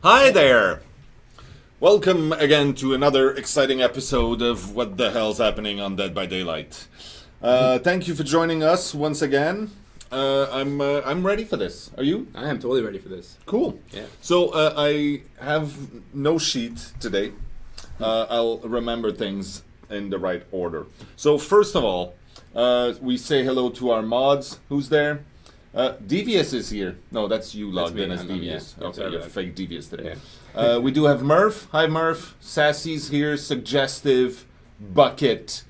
Hi there! Welcome again to another exciting episode of What the Hell's Happening on Dead by Daylight. Thank you for joining us once again. I'm ready for this. Are you? I am totally ready for this. Cool. Yeah. So I have no sheet today. I'll remember things in the right order. So first of all, we say hello to our mods. Who's there? Devious is here. No, that's you logged in as Devious. Yeah. Okay, you're fake Devious today. Yeah. We do have Murph. Hi, Murph. Sassy's here. Suggestive. Bucket.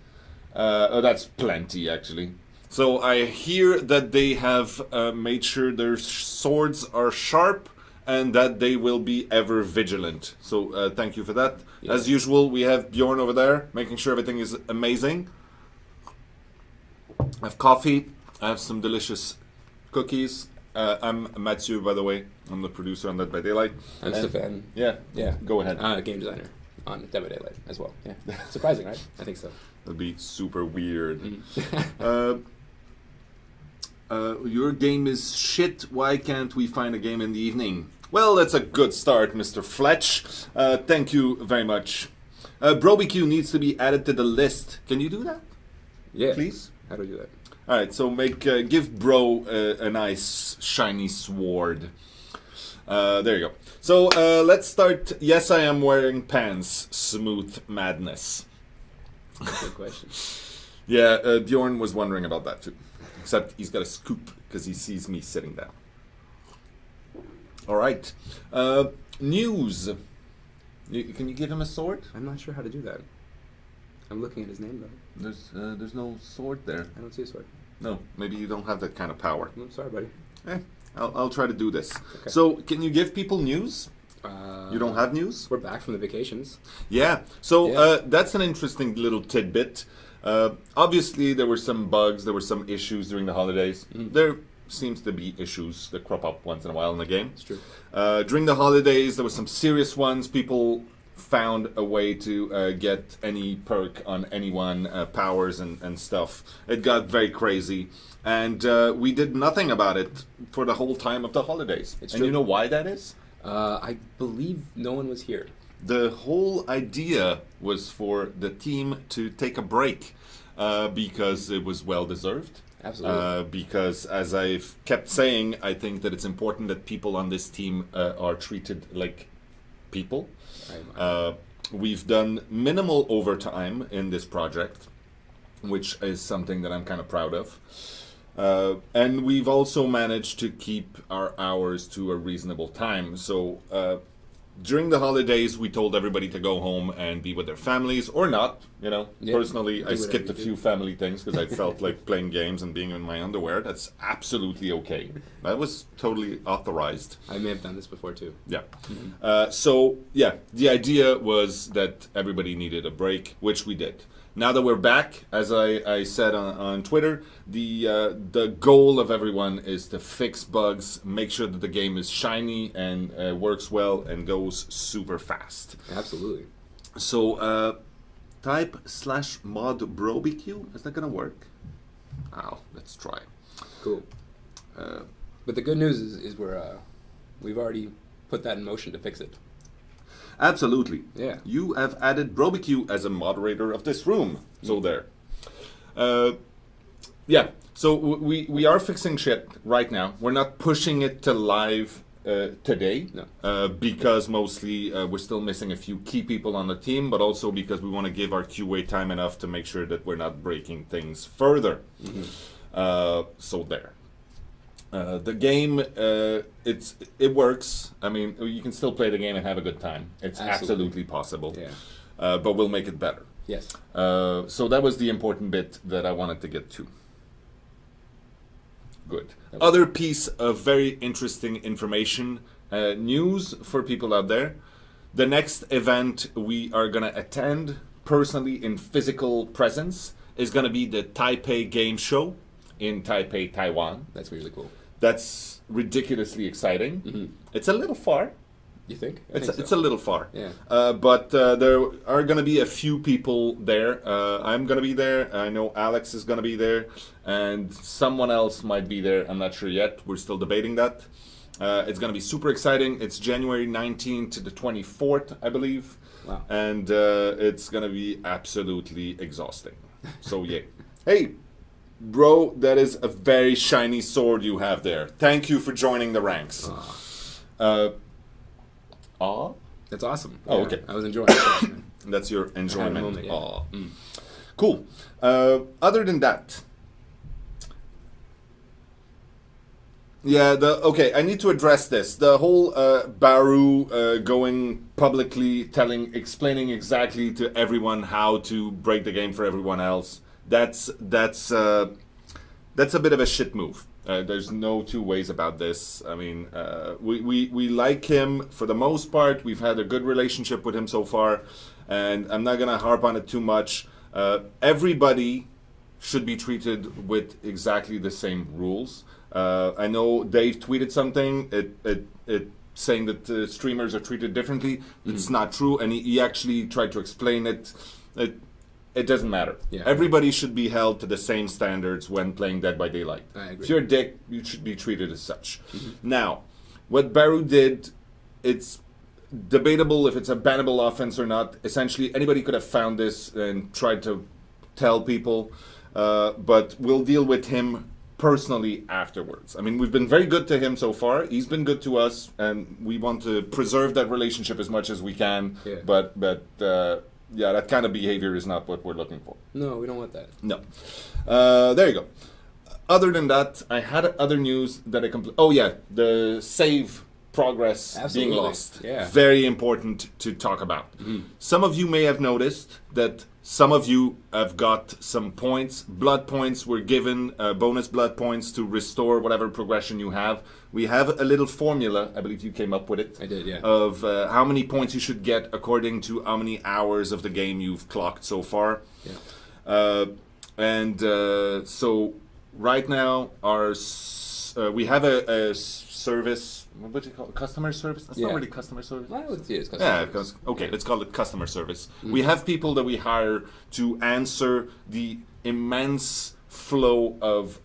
Oh, that's plenty, actually. So I hear that they have made sure their swords are sharp and that they will be ever vigilant. So thank you for that. Yeah. As usual, we have Bjorn over there, making sure everything is amazing. I have coffee. I have some delicious cookies. I'm Mathieu, by the way. I'm the producer on Dead by Daylight. I'm Stefan. Yeah. Go ahead. Game designer on Dead by Daylight as well. Yeah. Surprising, right? I think so. That'd be super weird. Your game is shit. Why can't we find a game in the evening? Well, that's a good start, Mr. Fletch. Thank you very much. BroBQ needs to be added to the list. Can you do that? Yeah. Please? How do we do that? All right, so give Bro a nice shiny sword. There you go. So let's start. Yes, I am wearing pants. Smooth madness. Good question. Yeah, Bjorn was wondering about that too. Except he's got a scoop because he sees me sitting down. All right. News. Can you give him a sword? I'm not sure how to do that. I'm looking at his name though. There's no sword there. I don't see a sword. No, maybe you don't have that kind of power. I'm sorry, buddy. I'll try to do this. Okay. So, can you give people news? You don't have news? We're back from the vacations. Yeah. So that's an interesting little tidbit. Obviously, there were some bugs, there were some issues during the holidays. There seems to be issues that crop up once in a while in the game. It's true. During the holidays, there were some serious ones. People found a way to get any perk on anyone, powers and stuff. It got very crazy. And we did nothing about it for the whole time of the holidays. It's and true. you know why that is? I believe no one was here. The whole idea was for the team to take a break because it was well deserved. Absolutely. Because as I've kept saying, I think that it's important that people on this team are treated like people. We've done minimal overtime in this project, which is something that I'm kind of proud of. And we've also managed to keep our hours to a reasonable time. So during the holidays, we told everybody to go home and be with their families, or not. You know, personally, I skipped a few family things because I felt like playing games and being in my underwear. That's absolutely okay. That was totally authorized. I may have done this before too. Yeah. So yeah, the idea was that everybody needed a break, which we did. Now that we're back, as I said on Twitter, the goal of everyone is to fix bugs, make sure that the game is shiny and works well and goes super fast. Absolutely. So type /mod BroBQ. Is that gonna work? Oh, let's try. Cool. But the good news is we've already put that in motion to fix it. Absolutely. Yeah. You have added BroBQ as a moderator of this room. So there. Yeah. So we are fixing shit right now. We're not pushing it to live today. No. Because mostly we're still missing a few key people on the team, but also because we want to give our QA time enough to make sure that we're not breaking things further. So there. The game, it works. I mean, you can still play the game and have a good time. It's absolutely possible. Yeah. But we'll make it better. Yes. So that was the important bit that I wanted to get to. Good. Other piece of very interesting information, news for people out there. The next event we are going to attend personally in physical presence is going to be the Taipei Game Show in Taipei, Taiwan. That's really cool. That's ridiculously exciting. It's a little far. You think? It's a little far. Yeah. But there are going to be a few people there. I'm going to be there. I know Alex is going to be there. And someone else might be there. I'm not sure yet. We're still debating that. It's going to be super exciting. It's January 19th to the 24th, I believe. Wow. And it's going to be absolutely exhausting. So, yeah. Hey, bro, that is a very shiny sword you have there. Thank you for joining the ranks. That's awesome. Oh, okay. I was enjoying it. That's your enjoyment. Moment, yeah. Cool. Other than that, okay, I need to address this. The whole Baru going publicly explaining exactly to everyone how to break the game for everyone else. That's a bit of a shit move. There's no two ways about this. I mean, we like him for the most part. We've had a good relationship with him so far, and I'm not gonna harp on it too much. Everybody should be treated with exactly the same rules. I know Dave tweeted something saying that streamers are treated differently. It's not true, and he actually tried to explain it. It doesn't matter. Yeah. Everybody should be held to the same standards when playing Dead by Daylight. I agree. If you're a dick, you should be treated as such. Now, what Baru did, it's debatable if it's a bannable offense or not. Essentially, anybody could have found this and tried to tell people, but we'll deal with him personally afterwards. I mean, we've been very good to him so far. He's been good to us, and we want to preserve that relationship as much as we can. Yeah. But yeah, that kind of behavior is not what we're looking for. No, we don't want that. No. There you go. Other than that, I had other news that I oh yeah, the save progress Absolutely. being lost. Yeah. Very important to talk about. Some of you may have noticed that some of you have got some points. Blood points were given, bonus blood points to restore whatever progression you have. We have a little formula, I believe you came up with it. I did, yeah. Of how many points you should get according to how many hours of the game you've clocked so far. Yeah. So right now, we have a service. What do you call it? Customer service? That's not really customer service. Well, it's customer service. Okay, let's call it customer service. We have people that we hire to answer the immense flow of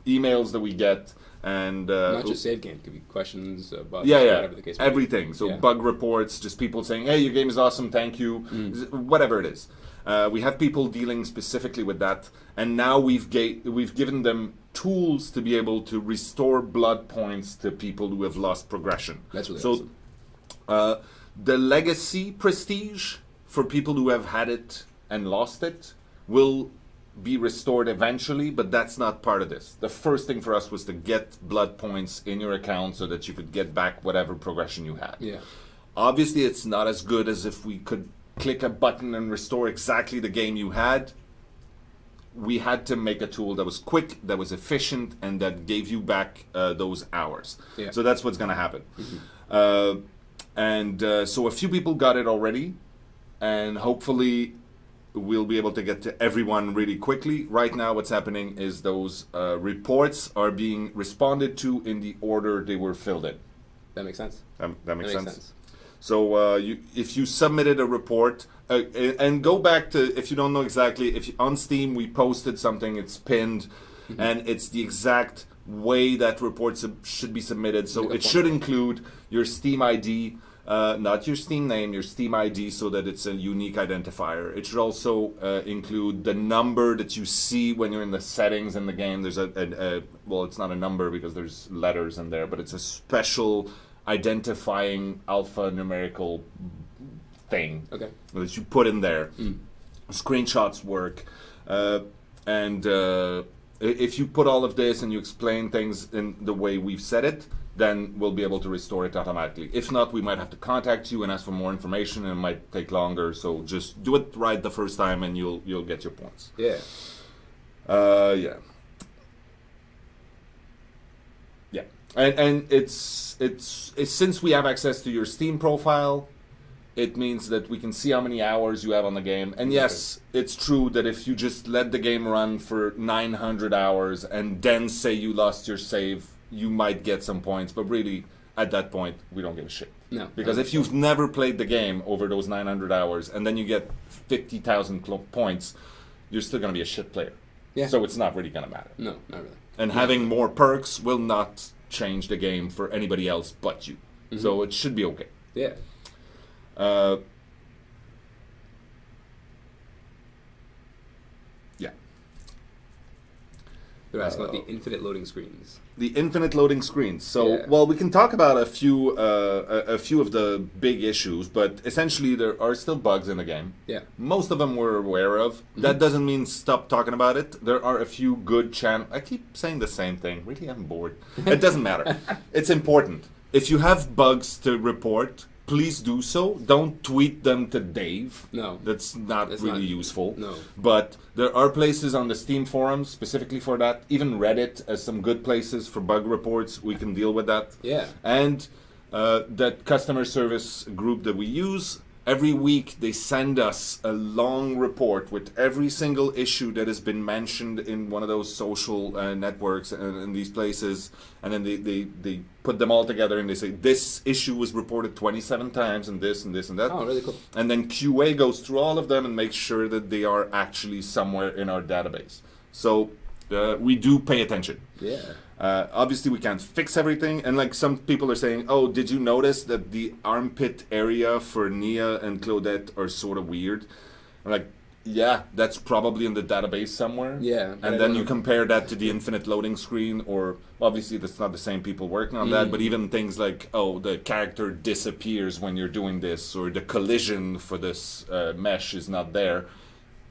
emails that we get. And not just save game, it could be questions about whatever the case may be. everything. So bug reports, just people saying, "Hey, your game is awesome, thank you," whatever it is. We have people dealing specifically with that, and now we've given them tools to be able to restore blood points to people who have lost progression. That's really awesome. The legacy prestige for people who have had it and lost it will be restored eventually, but that's not part of this. The first thing for us was to get blood points in your account so that you could get back whatever progression you had. Yeah. Obviously, it's not as good as if we could click a button and restore exactly the game you had. We had to make a tool that was quick, that was efficient, and that gave you back those hours. Yeah. So that's what's going to happen. So a few people got it already, and hopefully we'll be able to get to everyone really quickly. Right now what's happening is those reports are being responded to in the order they were filled in. That makes sense. That makes sense. So if you submitted a report, and go back to, if you don't know exactly, if you, on Steam we posted something, it's pinned, and it's the exact way that reports should be submitted. So it should include your Steam ID, not your Steam name, your Steam ID, so that it's a unique identifier. It should also include the number that you see when you're in the settings in the game. There's well, it's not a number because there's letters in there, but it's a special identifying alphanumerical thing that you put in there. Screenshots work, and if you put all of this and you explain things in the way we've said it, then we'll be able to restore it automatically. If not, we might have to contact you and ask for more information, and it might take longer. So just do it right the first time, and you'll get your points. Yeah. Yeah. And it's since we have access to your Steam profile, it means that we can see how many hours you have on the game. And yes, it's true that if you just let the game run for 900 hours and then say you lost your save, you might get some points. But really, at that point, we don't give a shit. No. Because if you've never played the game over those 900 hours and then you get 50,000 points, you're still going to be a shit player. Yeah. So it's not really going to matter. No, not really. And having more perks will not change the game for anybody else but you. So it should be okay. Yeah. Yeah. They're asking about the infinite loading screens. The infinite loading screens. So, Yeah. well, we can talk about a few of the big issues, but essentially there are still bugs in the game. Yeah. Most of them we're aware of. That doesn't mean stop talking about it. There are a few good channels. I keep saying the same thing. Really, I'm bored. It doesn't matter. It's important. If you have bugs to report, please do so. Don't tweet them to Dave. No. That's not really useful. No. But there are places on the Steam forums specifically for that. Even Reddit as some good places for bug reports. We can deal with that. Yeah. And that customer service group that we use, every week they send us a long report with every single issue that has been mentioned in one of those social networks and in these places. And then they put them all together and they say, this issue was reported 27 times and this and this and that. Oh, really cool. And then QA goes through all of them and makes sure that they are actually somewhere in our database. So we do pay attention. Yeah. Obviously, we can't fix everything. And like some people are saying, oh, did you notice that the armpit area for Nia and Claudette are sort of weird? I'm like, yeah, that's probably in the database somewhere. Yeah. And then you compare that to the infinite loading screen, or obviously that's not the same people working on that, but even things like, oh, the character disappears when you're doing this, or the collision for this mesh is not there.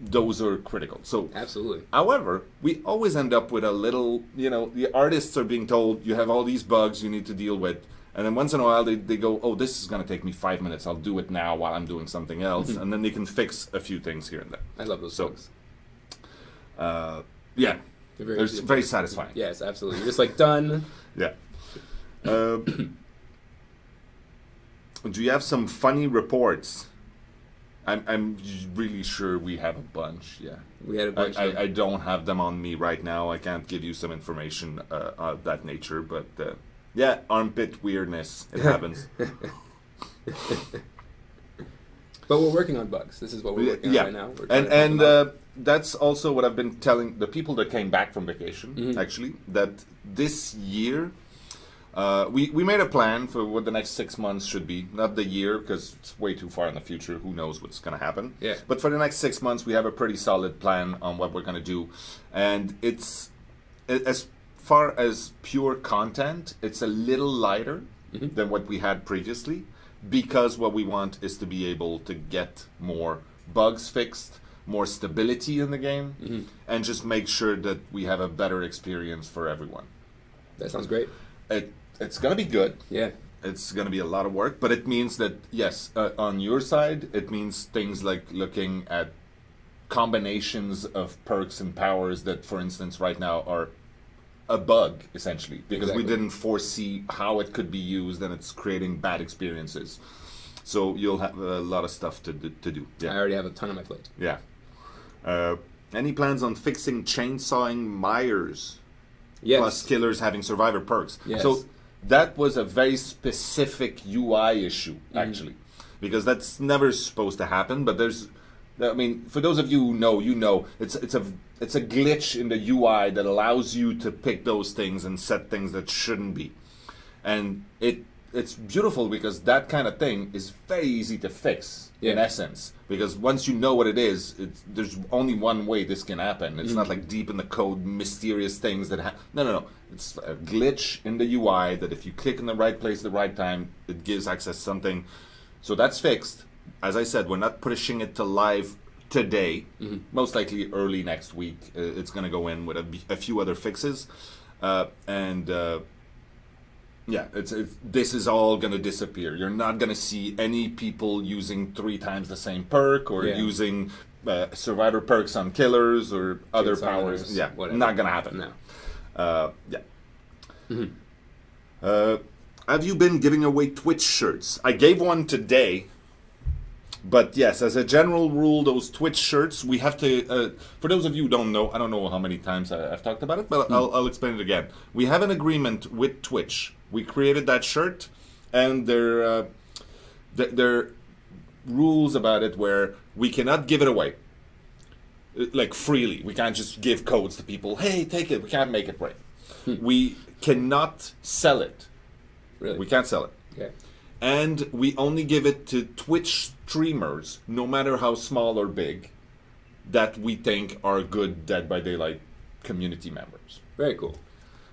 Those are critical. So, absolutely. However, we always end up with a little, the artists are being told, you have all these bugs you need to deal with. And then once in a while they go, oh, this is going to take me 5 minutes. I'll do it now while I'm doing something else. And then they can fix a few things here and there. I love those bugs. Yeah. They're It's very satisfying. Yes, absolutely. You're just like, done. Yeah. Do you have some funny reports? I'm really sure we have a bunch, yeah. We had a bunch. I don't have them on me right now. I can't give you some information of that nature, but yeah, armpit weirdness. It happens. But we're working on bugs. This is what we're working on right now. And that's also what I've been telling the people that came back from vacation, actually, that this year, we made a plan for what the next 6 months should be. Not the year, because it's way too far in the future. Who knows what's going to happen. Yeah. But for the next 6 months, we have a pretty solid plan on what we're going to do. And it's, as far as pure content, it's a little lighter than what we had previously. Because what we want is to be able to get more bugs fixed, more stability in the game, and just make sure that we have a better experience for everyone. That sounds great. It's going to be good. Yeah. It's going to be a lot of work, but it means that, yes, on your side, it means things like looking at combinations of perks and powers that, for instance, right now are a bug, essentially, because we didn't foresee how it could be used, and it's creating bad experiences. So you'll have a lot of stuff to do. Yeah. I already have a ton on my plate. Yeah. Any plans on fixing chainsawing Myers? Yes. Plus killers having survivor perks. Yes. So that was a very specific UI issue, actually, because that's never supposed to happen. But there's, I mean, for those of you who know, you know, it's a glitch in the UI that allows you to pick those things and set things that shouldn't be, and it's beautiful because that kind of thing is very easy to fix in essence. Because once you know what it is, there's only one way this can happen. It's not like deep in the code, mysterious things that no. It's a glitch in the UI that if you click in the right place at the right time, it gives access to something. So that's fixed. As I said, we're not pushing it to live today. Most likely early next week. It's going to go in with a few other fixes. Yeah, this is all going to disappear. You're not going to see any people using 3 times the same perk or using survivor perks on killers or other powers. Yeah, whatever. Not going to happen. No. Yeah. Have you been giving away Twitch shirts? I gave one today. But yes, as a general rule, those Twitch shirts, we have to, for those of you who don't know, I don't know how many times I've talked about it, but I'll explain it again. We have an agreement with Twitch. We created that shirt, and there are rules about it where we cannot give it away, like freely. We can't just give codes to people, hey, take it. We can't make it right. we cannot sell it. Really? We can't sell it. Okay. And we only give it to Twitch streamers, no matter how small or big, that we think are good Dead by Daylight community members. Very cool.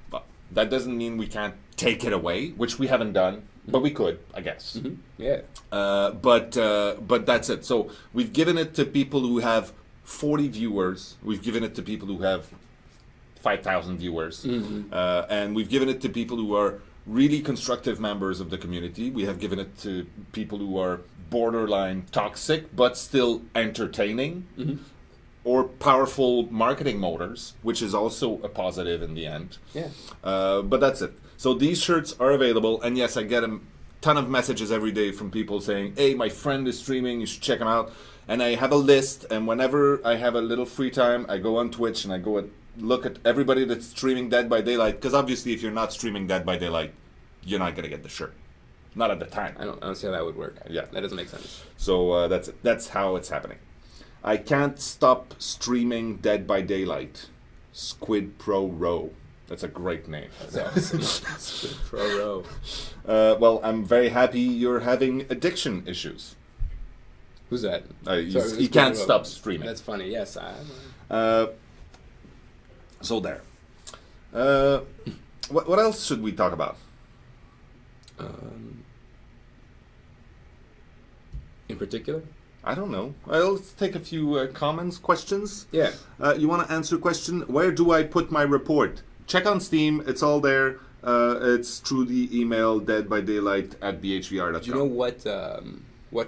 But that doesn't mean we can't take it away, which we haven't done, but we could, I guess. Mm-hmm. Yeah. But that's it. So we've given it to people who have 40 viewers. We've given it to people who have 5,000 viewers. Mm-hmm. And we've given it to people who are really constructive members of the community. We have given it to people who are borderline toxic, but still entertaining. Mm-hmm. Or powerful marketing motors, which is also a positive in the end. Yeah. But that's it. So these shirts are available, and yes, I get a ton of messages every day from people saying, hey, my friend is streaming, you should check him out. And I have a list, and whenever I have a little free time, I go on Twitch and I go and look at everybody that's streaming Dead by Daylight, because obviously if you're not streaming Dead by Daylight, you're not going to get the shirt. Not at the time. I don't see how that would work. Yeah. That doesn't make sense. So that's it. That's how it's happening. I can't stop streaming Dead by Daylight. Squid Pro Row. That's a great name. That's awesome. Squid Pro Row. Well, I'm very happy you're having addiction issues. Who's that? You can't stop streaming. That's funny. Yes. So there. What else should we talk about? In particular? I don't know. Let's take a few comments, questions. Yeah. You want to answer a question? Where do I put my report? Check on Steam. It's all there. It's through the email deadbydaylight@bhvr.com. Do you know what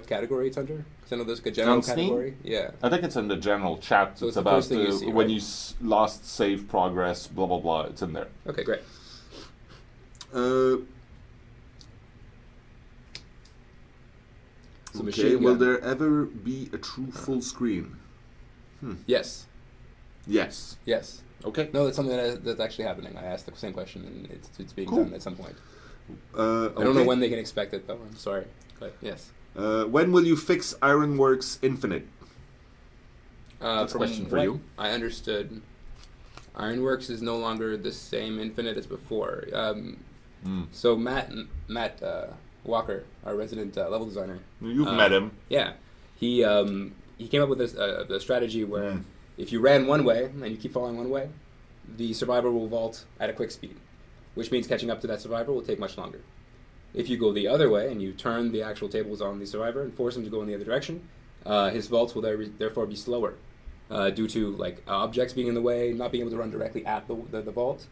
category it's under? Because I know there's like a general category. Yeah. I think it's in the general chat. So it's about you see, when right? you lost save progress, blah, blah, blah. It's in there. Okay, great. Okay, will there ever be a true full screen? Yes. Yes. Yes. Okay. No, that's something that's actually happening. I asked the same question, and it's being Cool. done at some point. Okay. I don't know when they can expect it, though. I'm sorry. But yes. When will you fix Ironworks Infinite? That's a question for what you. I understood, Ironworks is no longer the same Infinite as before. So Matt Walker, our resident level designer. You've met him. Yeah, he came up with a strategy where if you ran one way and you keep following one way, the survivor will vault at a quick speed, which means catching up to that survivor will take much longer. If you go the other way and you turn the actual tables on the survivor and force him to go in the other direction, his vaults will therefore be slower due to like objects being in the way, not being able to run directly at the vault,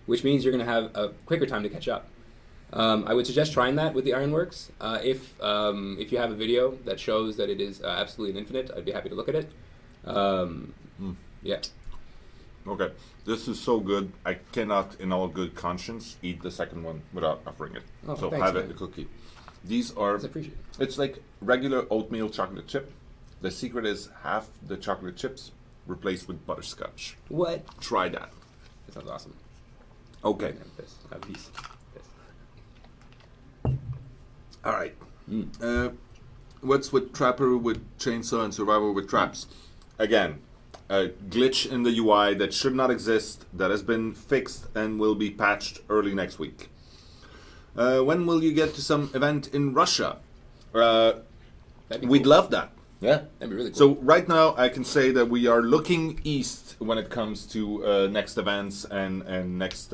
which means you're going to have a quicker time to catch up. I would suggest trying that with the Ironworks. If you have a video that shows that it is absolutely an infinite, I'd be happy to look at it. Yeah. Okay. This is so good. I cannot, in all good conscience, eat the second one without offering it. Oh, so thanks, have man. it, the cookie. These are. That's appreciated. It's like regular oatmeal chocolate chip. The secret is half the chocolate chips replaced with butterscotch. What? Try that. That sounds awesome. Okay. Have these. All right. What's with Trapper with chainsaw and Survivor with traps? Again, a glitch in the UI that should not exist, that has been fixed and will be patched early next week. When will you get to some event in Russia? We'd cool. love that. Yeah. That'd be really cool. So right now I can say that we are looking east when it comes to next events and next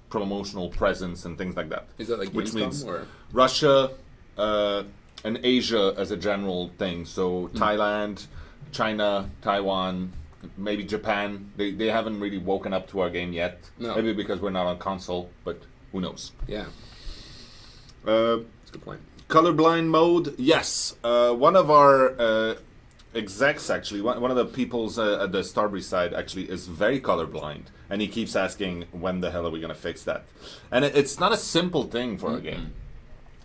promotional presence and things like that. Is that like which Gamescom, means or? Russia and Asia as a general thing. So Thailand, China, Taiwan, maybe Japan. They haven't really woken up to our game yet. No. Maybe because we're not on console, but who knows? Yeah. That's a good point. Colorblind mode, yes. One of our execs, actually, one of the people's at the Starbreeze side, actually, is very colorblind. And he keeps asking, when the hell are we going to fix that? And it's not a simple thing for a game.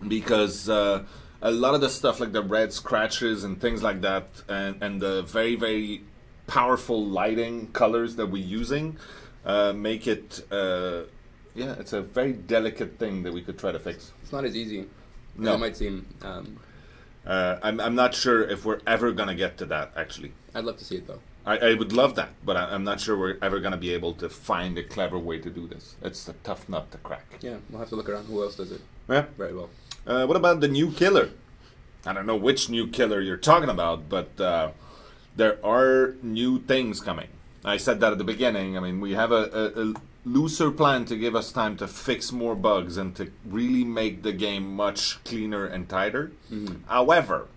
Because a lot of the stuff, like the red scratches and things like that, and the very, very powerful lighting colors that we're using, make it... yeah, it's a very delicate thing that we could try to fix. It's not as easy. No. It might seem. I'm not sure if we're ever gonna get to that. Actually, I'd love to see it though. I would love that, but I'm not sure we're ever going to be able to find a clever way to do this. It's a tough nut to crack. Yeah, we'll have to look around. Who else does it? Yeah. Very well. What about the new killer? I don't know which new killer you're talking about, but there are new things coming. I said that at the beginning. I mean, we have a looser plan to give us time to fix more bugs and to really make the game much cleaner and tighter. Mm-hmm. However,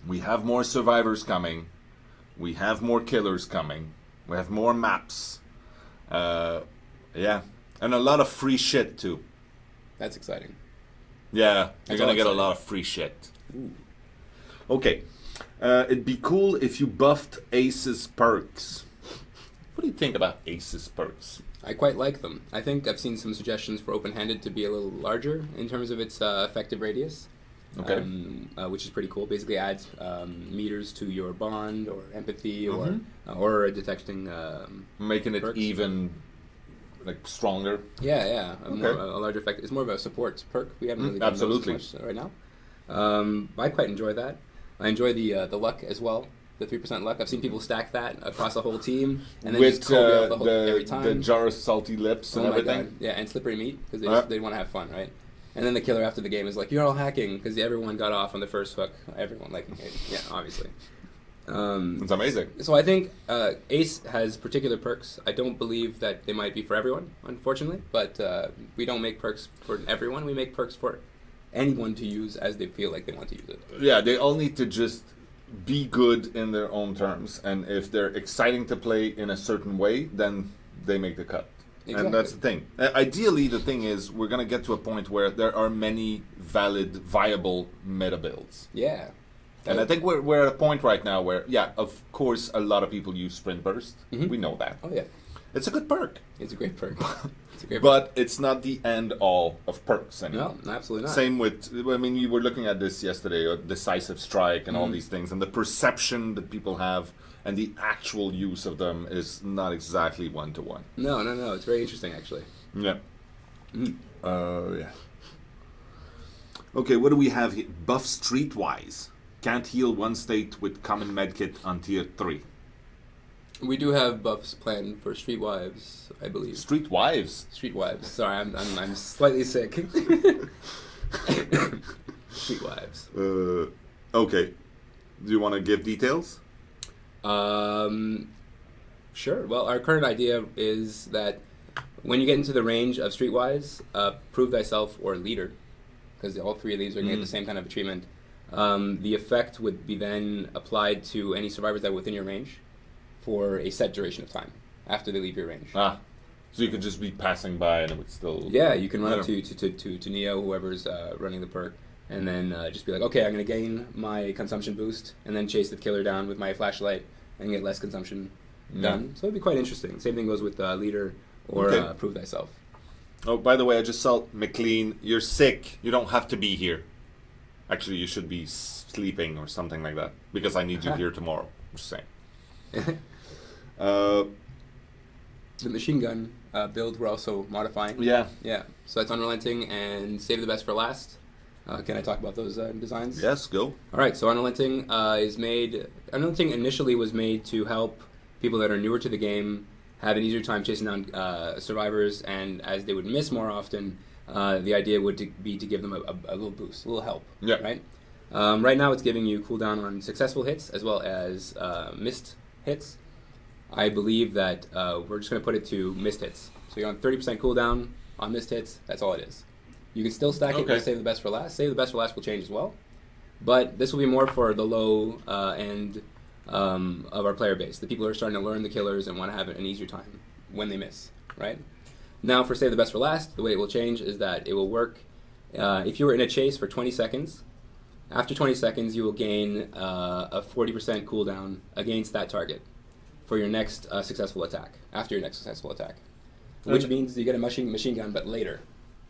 we have more survivors coming. We have more killers coming. We have more maps. Yeah. And a lot of free shit, too. That's exciting. Yeah, you're That's going to all get a exciting. lot of free shit. Ooh. Okay. It'd be cool if you buffed Ace's perks. What do you think about Ace's perks? I quite like them. I think I've seen some suggestions for open-handed to be a little larger in terms of its effective radius. Okay. Which is pretty cool. Basically adds meters to your bond or empathy or detecting Making it perks. even like stronger. Yeah, Okay. a larger effect. It's more of a support perk. We haven't really done those absolutely. much right now. I quite enjoy that. I enjoy the luck as well. The 3% luck. I've seen people stack that across the whole team and then With just Kobe off the hook every time. the jar of salty lips and Oh my everything. God. Yeah, and slippery meat because Yeah. they want to have fun, right? And then the killer after the game is like, "You're all hacking," because everyone got off on the first hook. Everyone, like, yeah, obviously. It's amazing. So I think Ace has particular perks. I don't believe that they might be for everyone, unfortunately. But we don't make perks for everyone. We make perks for anyone to use as they feel like they want to use it. Yeah, they all need to just be good in their own terms. And if they're exciting to play in a certain way, then they make the cut. Exactly. And that's the thing. Ideally, the thing is, we're going to get to a point where there are many valid, viable meta builds. Yeah. And I think we're at a point right now where, yeah, of course, a lot of people use Sprint Burst. Mhm. We know that. Oh yeah, It's a good perk. it's a great perk. It's a great But it's not the end all of perks perk. anymore. No, absolutely not. Same with, I mean, we were looking at this yesterday, Decisive Strike and all these things, and the perception that people have and the actual use of them is not exactly one-to-one. No. It's very interesting, actually. Yeah. Yeah. Okay, what do we have here? Buff Streetwise. Can't heal one state with common medkit on tier 3. We do have buffs planned for Streetwives, I believe. Streetwives? Streetwives. Sorry, I'm slightly sick. Streetwives. Okay. Do you want to give details? Sure. Well, our current idea is that when you get into the range of Streetwise, Prove Thyself or Leader, because all three of these are going to get the same kind of treatment, the effect would be then applied to any survivors that are within your range for a set duration of time after they leave your range. So you could just be passing by and it would still... Yeah, you can run up to Neo, whoever's running the perk, and then just be like, okay, I'm going to gain my consumption boost, and then chase the killer down with my flashlight and get less consumption done. So it'd be quite interesting. Same thing goes with Leader or Okay. Prove Thyself. Oh, by the way, I just saw McLean. You're sick. You don't have to be here. Actually, you should be sleeping or something like that because I need you here tomorrow. I'm just saying. The machine gun build we're also modifying. Yeah. Yeah. So that's Unrelenting and Save the Best for Last. Can I talk about those designs? Yes, go. All right. So Unrelenting is made. Unrelenting initially was made to help people that are newer to the game have an easier time chasing down survivors, and as they would miss more often, the idea would be to give them a little boost, a little help. Yeah. Right. Right now, it's giving you cooldown on successful hits as well as missed hits. I believe that we're just going to put it to missed hits. So you're on 30% cooldown on missed hits. That's all it is. You can still stack it with Save the Best for Last. Save the Best for Last will change as well. But this will be more for the low end of our player base. The people who are starting to learn the killers and want to have an easier time when they miss, right? Now for Save the Best for Last, the way it will change is that it will work if you were in a chase for 20 seconds. After 20 seconds, you will gain a 40% cooldown against that target for your next successful attack, after your next successful attack. Which means you get a machine gun, but later.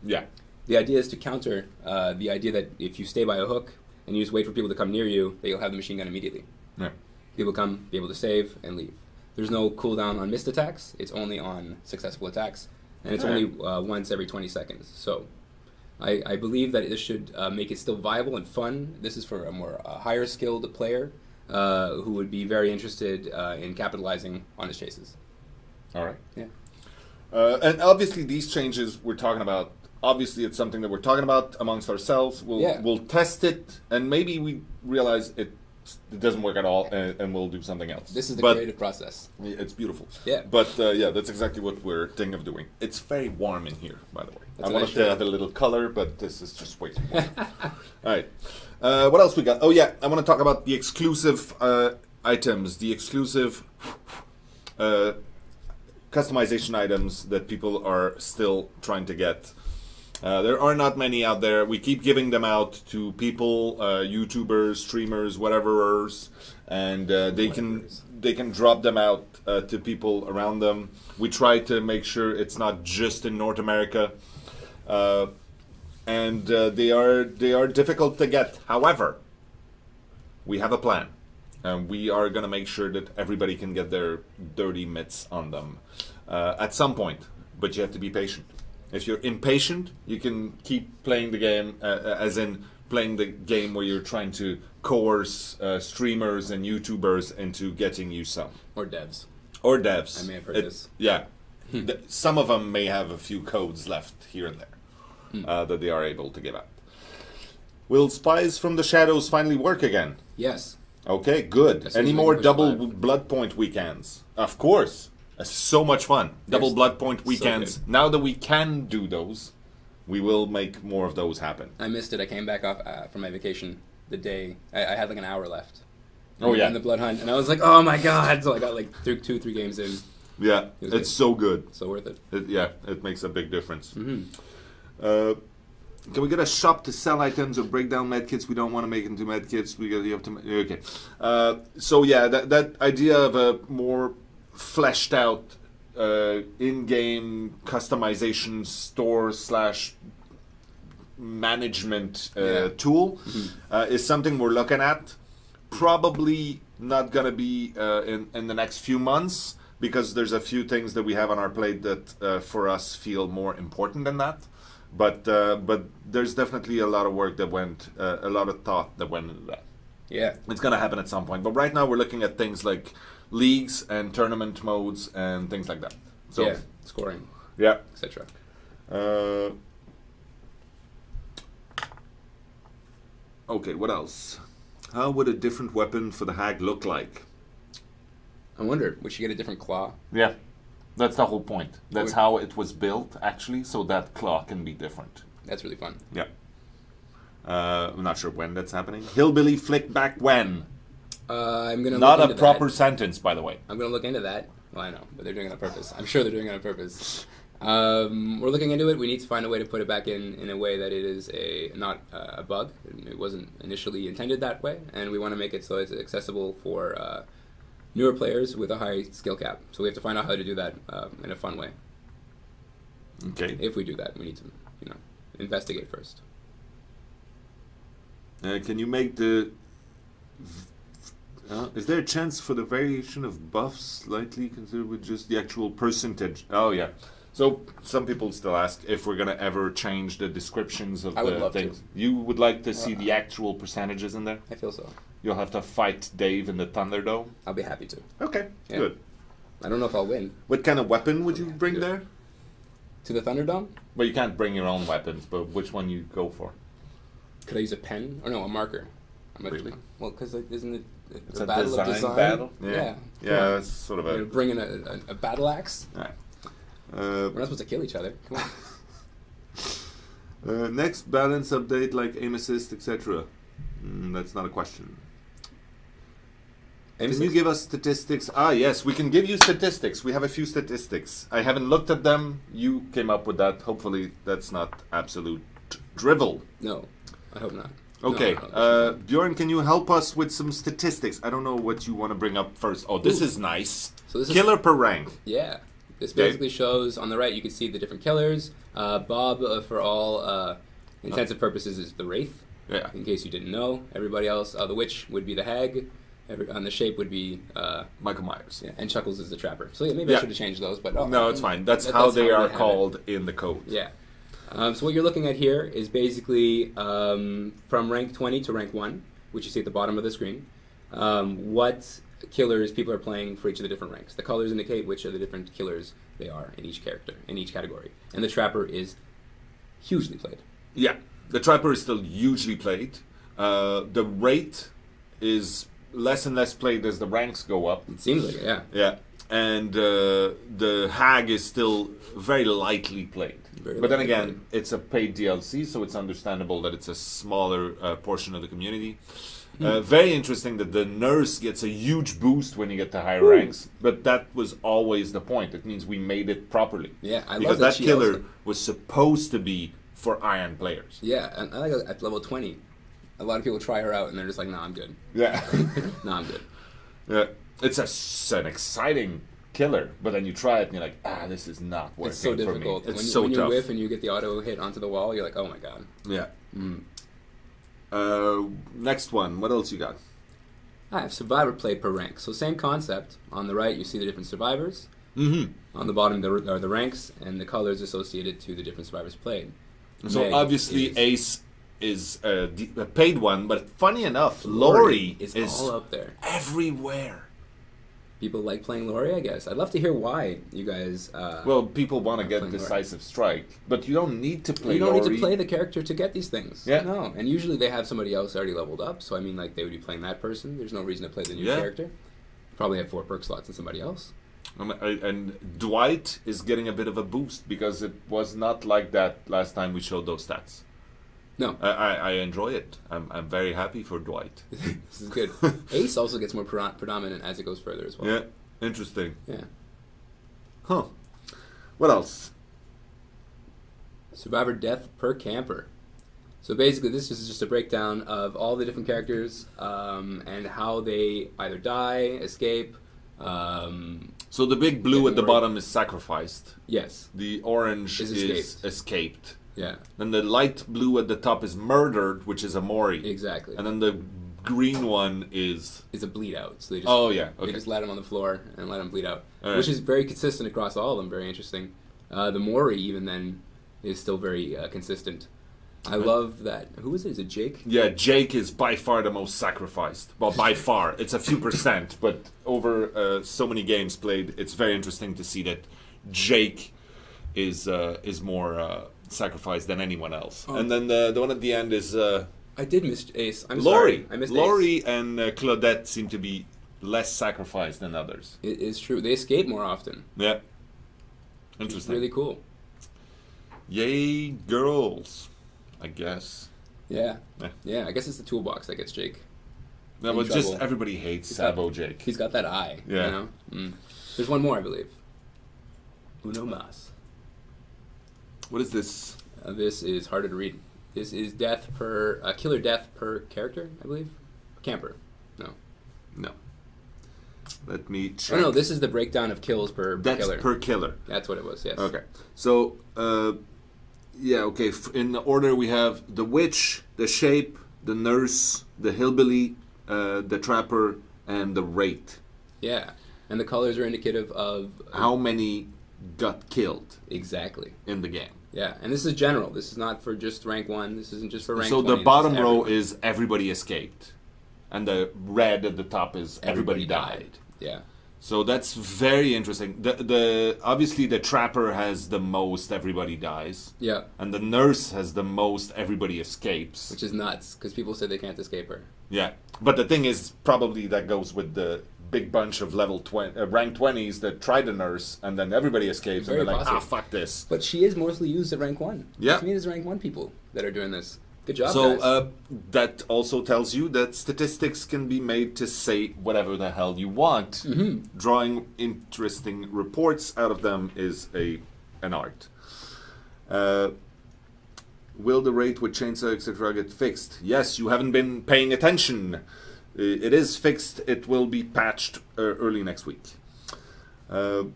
Yeah. The idea is to counter the idea that if you stay by a hook and you just wait for people to come near you, that you'll have the machine gun immediately. Yeah. People come, be able to save, and leave. There's no cooldown on missed attacks. It's only on successful attacks. And it's only once every 20 seconds. So I believe that this should make it still viable and fun. This is for a more higher skilled player. who would be very interested in capitalizing on his chases. All right. Yeah. And obviously, these changes we're talking about. Obviously, it's something that we're talking about amongst ourselves. We'll test it, and maybe we realize it doesn't work at all, and we'll do something else. This is the creative process. It's beautiful. Yeah. But yeah, that's exactly what we're thinking of doing. It's very warm in here, by the way. That's I wanted nice to have a little color, but this is just way too warm. All right. What else we got? Oh yeah, I want to talk about the exclusive items, the exclusive customization items that people are still trying to get. There are not many out there. We keep giving them out to people, YouTubers, streamers, whateverers, and they can drop them out to people around them. We try to make sure it's not just in North America, and they are difficult to get. However, we have a plan, and we are going to make sure that everybody can get their dirty mitts on them at some point. But you have to be patient. If you're impatient, you can keep playing the game, as in playing the game where you're trying to coerce streamers and YouTubers into getting you some. Or devs. Or devs. I may have heard this. Yeah. Some of them may have a few codes left here and there that they are able to give out. Will Spies from the Shadows finally work again? Yes. Okay, good. Any more double blood point weekends? Of course. So much fun. Double blood point weekends. So now that we can do those, we will make more of those happen. I missed it. I came back off from my vacation the day. I had like an hour left. Oh yeah. In the blood hunt, and I was like, oh my god! So I got like 2-3 games in. Yeah, it's so good. So worth it. Yeah, it makes a big difference. Mm-hmm. Can we get a shop to sell items or break down medkits? We don't want to make into medkits. You have to. Okay. So yeah, that idea of a more fleshed out in-game customization store / management tool is something we're looking at. Probably not going to be in the next few months, because there's a few things that we have on our plate that for us feel more important than that. But there's definitely a lot of work that went, a lot of thought that went into that. Yeah, it's going to happen at some point. But right now we're looking at things like leagues and tournament modes and things like that. So yeah, scoring, yeah, etc. Okay, what else? How would a different weapon for the hag look like? I wonder, would she get a different claw? Yeah, that's the whole point. That's how it was built, actually, so that claw can be different. That's really fun. Yeah. I'm not sure when that's happening. Hillbilly flick back when? I'm gonna not look a into proper that. sentence, by the way. I'm gonna look into that. Well, I know, but they're doing it on purpose. I'm sure they're doing it on purpose. We're looking into it. We need to find a way to put it back in a way that it is not a bug. It wasn't initially intended that way, and we want to make it so it's accessible for newer players with a high skill cap. So we have to find out how to do that in a fun way. Okay. If we do that, we need to, investigate first. Can you make the... is there a chance for the variation of buffs slightly considered with just the actual percentage? Oh, yeah. So some people still ask if we're going to ever change the descriptions of the things. To. You would like to see the actual percentages in there? I feel so. You'll have to fight Dave in the Thunderdome? I'll be happy to. Okay, yeah. Good. I don't know if I'll win. What kind of weapon would you bring there? To the Thunderdome? Well, you can't bring your own weapons, but which one you go for? Could I use a pen? Or no, a marker. Really? Well, because isn't it it's a battle of design? Battle? Yeah. Yeah, that's sort of You're bringing a battle axe? All right. We're not supposed to kill each other. Come on. Next balance update, like aim assist, etc. That's not a question. Can you give us statistics? Ah, yes, we can give you statistics. We have a few statistics. I haven't looked at them. You came up with that. Hopefully, that's not absolute drivel. No, I hope not. Okay, no, Bjorn, can you help us with some statistics? I don't know what you want to bring up first. Oh, this is nice. So this Killer per rank. Yeah. This basically shows, on the right, you can see the different killers. Bob, for all intents and purposes, is the Wraith. Yeah. In case you didn't know. Everybody else, the Witch would be the Hag. On the shape would be Michael Myers. Yeah, and Chuckles is the Trapper. So yeah, maybe I should have changed those, but no, it's fine. That's how they are called in the code. Yeah. So what you're looking at here is basically from rank 20 to rank 1, which you see at the bottom of the screen. what killers people are playing for each of the different ranks. The colors indicate which of the different killers they are in each character, in each category. And the Trapper is hugely played. Yeah, the Trapper is still hugely played. The rate is less and less played as the ranks go up. It seems like it, yeah. Yeah, and the Hag is still very lightly played. But then again, it's a paid DLC, so it's understandable that it's a smaller portion of the community. Very interesting that the Nurse gets a huge boost when you get to higher ranks, but that was always the point. It means we made it properly. Yeah, I because love that killer was supposed to be for Iron players. Yeah, and I like at level 20, a lot of people try her out and they're just like, nah, I'm good. Yeah. Nah, I'm good. Yeah, it's an exciting killer, but then you try it and you're like, this is not working. It's so for difficult. me. It's when so you tough. whiff and you get the auto hit onto the wall, you're like, oh my god. Yeah. Next one. What else you got? I have survivor play per rank. So same concept. On the right, you see the different survivors. On the bottom are the ranks and the colors associated to the different survivors played. So Meg obviously Ace is a paid one, but funny enough, Lori is all up there. Everywhere. People like playing Lori, I guess. I'd love to hear why you guys. Well, people want to get Decisive Strike, but you don't need to play. You don't Lori. need to play the character to get these things. Yeah. No, and usually they have somebody else already leveled up. So I mean, like they would be playing that person. There's no reason to play the new character. Probably have 4 perk slots and somebody else. And Dwight is getting a bit of a boost because it was not like that last time we showed those stats. No, I enjoy it. I'm very happy for Dwight. This is good. Ace also gets more predominant as it goes further as well. Yeah, interesting. Yeah. Huh. What else? Survivor death per camper. So basically, this is just a breakdown of all the different characters and how they either die, escape. So the big blue at the bottom is sacrificed. Yes. The orange is escaped. Yeah. Then the light blue at the top is murdered, which is a Mori. Exactly. And then the green one is a bleed out. So they just they just let him on the floor and let him bleed out, which is very consistent across all of them. Very interesting. The Mori even then is still very consistent. I love that. Who is it? Is it Jake? Yeah, Jake is by far the most sacrificed. Well, by far. It's a few percent, but over so many games played, it's very interesting to see that Jake is more sacrificed than anyone else. And then the one at the end is... I did miss Ace. I'm Lori. sorry. I missed Lori Ace. and Claudette seem to be less sacrificed than others. It is true. They escape more often. Yeah. Interesting. It's really cool. Yay, girls. I guess. Yeah. I guess it's the toolbox that gets Jake. No, but just everybody hates Sabo Jake. He's got that eye. Yeah. You know? There's one more, I believe. Uno mas. What is this? This is harder to read. This is death per killer death per character, I believe. Camper. No. Let me check. Oh no, this is the breakdown of kills per killer. That's per killer. That's what it was. Yes. Okay. So. Yeah, okay. In the order we have the Witch, the Shape, the Nurse, the Hillbilly, the Trapper, and the Wraith. Yeah, and the colors are indicative of... how many got killed. Exactly. In the game. Yeah, and this is general. This is not for just rank 1. This isn't just for rank 20. So the bottom row is everybody escaped. And the red at the top is everybody died. Yeah. So that's very interesting. The obviously the Trapper has the most everybody dies. Yeah. And the Nurse has the most everybody escapes. Which is nuts, because people say they can't escape her. Yeah. But the thing is, probably that goes with the big bunch of rank 20s that try the Nurse, and then everybody escapes, and they're like, fuck this. But she is mostly used at rank 1. Yeah. To me, there's rank 1 people that are doing this. Good job, so, guys. that also tells you that statistics can be made to say whatever the hell you want. Drawing interesting reports out of them is an art. Will the rate with chainsaw, etc. get fixed? Yes, you haven't been paying attention. It is fixed. It will be patched early next week. What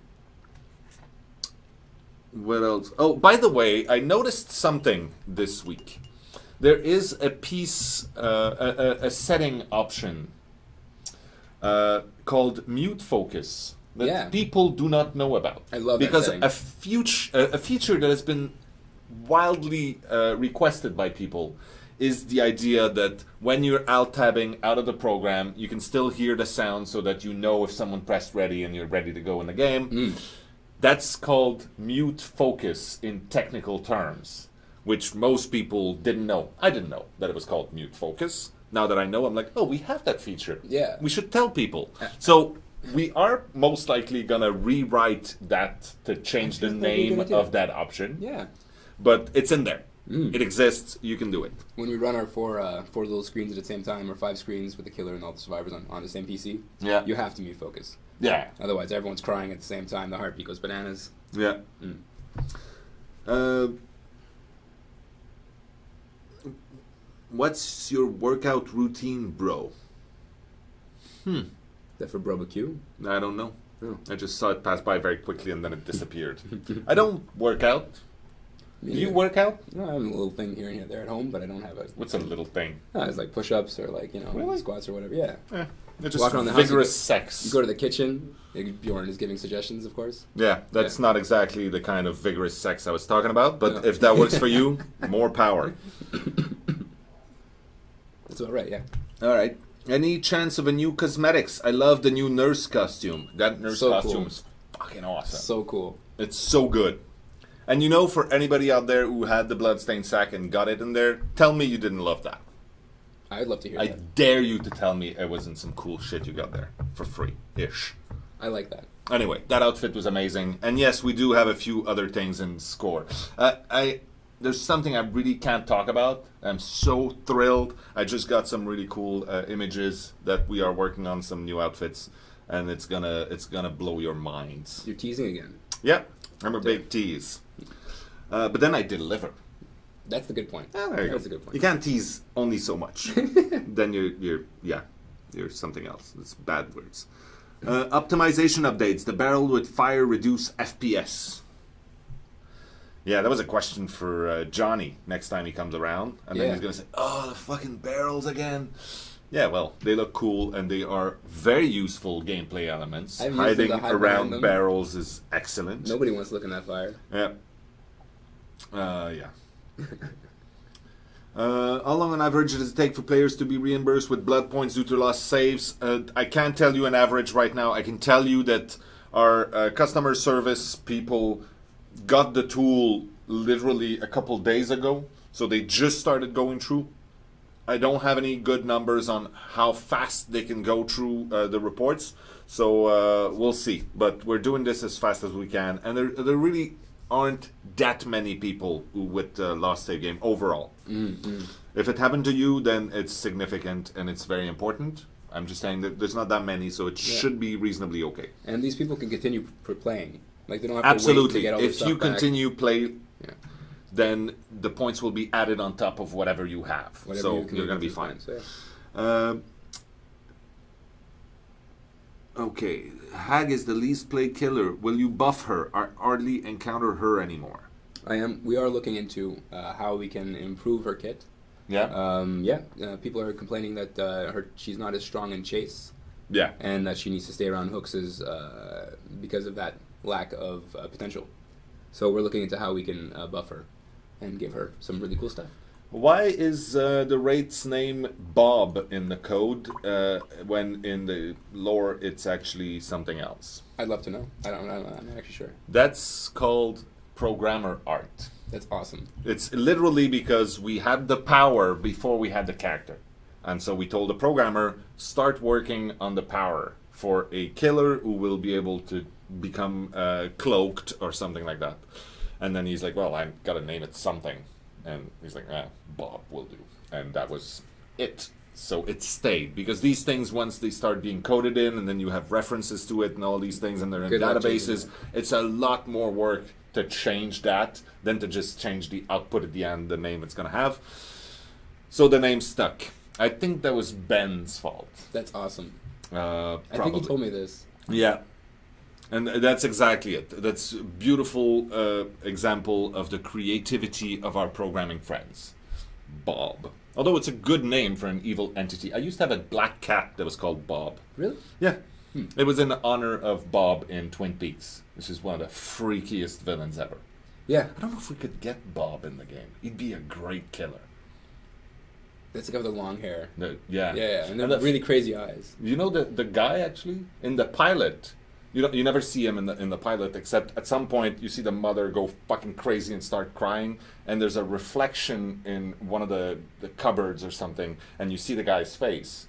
else? Oh, by the way, I noticed something this week. There is a piece, a setting option called mute focus that people do not know about. I love because that setting. a feature that has been wildly requested by people is the idea that when you're alt-tabbing out of the program, you can still hear the sound so that you know if someone pressed ready and you're ready to go in the game. That's called mute focus in technical terms, which most people didn't know. I didn't know that it was called mute focus. Now that I know, I'm like, oh, we have that feature. Yeah. We should tell people. So we are most likely going to rewrite that to change the name of that option. Yeah. But it's in there. It exists. You can do it. When we run our four little screens at the same time, or 5 screens with the killer and all the survivors on the same PC, you have to mute focus. Yeah. Otherwise, everyone's crying at the same time. The heartbeat goes bananas. Yeah. What's your workout routine, bro? Is that for barbecue? I don't know. Oh. I just saw it pass by very quickly and then it disappeared. I don't work out. Do you work out? No, I have a little thing here and there at home, but I don't have a... What's a little thing? It's like push-ups or like, Really? squats or whatever. Yeah. They're just Walk around the house, vigorous sex. You go to the kitchen. Bjorn is giving suggestions, of course. Yeah, that's not exactly the kind of vigorous sex I was talking about, but if that works for you, more power. That's all right, yeah. All right. Any chance of a new cosmetics? I love the new nurse costume. That nurse costume is fucking awesome. So cool. It's so good. And for anybody out there who had the bloodstained sack and got it in there, tell me you didn't love that. I'd love to hear that. I dare you to tell me it wasn't some cool shit you got there for free-ish. I like that. Anyway, that outfit was amazing. And yes, we do have a few other things in score. There's something I really can't talk about. I'm so thrilled. I just got some really cool images that we are working on, some new outfits, and it's gonna blow your minds. You're teasing again. Yeah, I'm a big tease. But then I deliver. That's the good point. That's a good point. You can't tease only so much. Then you're something else. It's bad words. Optimization updates. The barrel with fire reduce FPS. Yeah, that was a question for Johnny next time he comes around. And then he's going to say, oh, the fucking barrels again. Yeah, well, they look cool and they are very useful gameplay elements. Hiding around barrels is excellent. Nobody wants to look in that fire. Yeah. How long on average does it take for players to be reimbursed with blood points due to lost saves? I can't tell you an average right now. I can tell you that our customer service people got the tool literally a couple days ago, so they just started going through. I don't have any good numbers on how fast they can go through the reports, so we'll see. But we're doing this as fast as we can, and there really aren't that many people with lost save game overall. If it happened to you, then it's significant and it's very important. I'm just saying that there's not that many, so it should be reasonably okay. And these people can continue playing. Like they don't have to wait to get all if stuff you back. continue play, then the points will be added on top of whatever you have. So you're going to be fine. Okay, Hag is the least played killer. Will you buff her? I hardly encounter her anymore. We are looking into how we can improve her kit. Yeah. People are complaining that she's not as strong in chase. Yeah. And that she needs to stay around hooks because of that lack of potential. So we're looking into how we can buff her and give her some really cool stuff. Why is the raid's name Bob in the code when in the lore it's actually something else? I'd love to know. I'm not actually sure. That's called programmer art. That's awesome. It's literally because we had the power before we had the character. And so we told the programmer, start working on the power for a killer who will be able to become cloaked or something like that. And then he's like, well, I've got to name it something. And he's like, Bob will do. And that was it. So it stayed. Because these things, once they start being coded in, and then you have references to it and all these things, and they're in databases, it's a lot more work to change that than to just change the output at the end, the name it's going to have. So the name stuck. I think that was Ben's fault. That's awesome. Probably. I think he told me this. Yeah. And that's exactly it. That's a beautiful example of the creativity of our programming friends. Bob. Although it's a good name for an evil entity. I used to have a black cat that was called Bob. Really? Yeah. It was in honor of Bob in Twin Peaks, which is one of the freakiest villains ever. Yeah. I don't know if we could get Bob in the game. He'd be a great killer. That's the guy with the long hair. Yeah. Yeah, and the really crazy eyes. You know the guy actually in the pilot. You never see him in the pilot, except at some point you see the mother go fucking crazy and start crying, and there's a reflection in one of the cupboards or something, and you see the guy's face.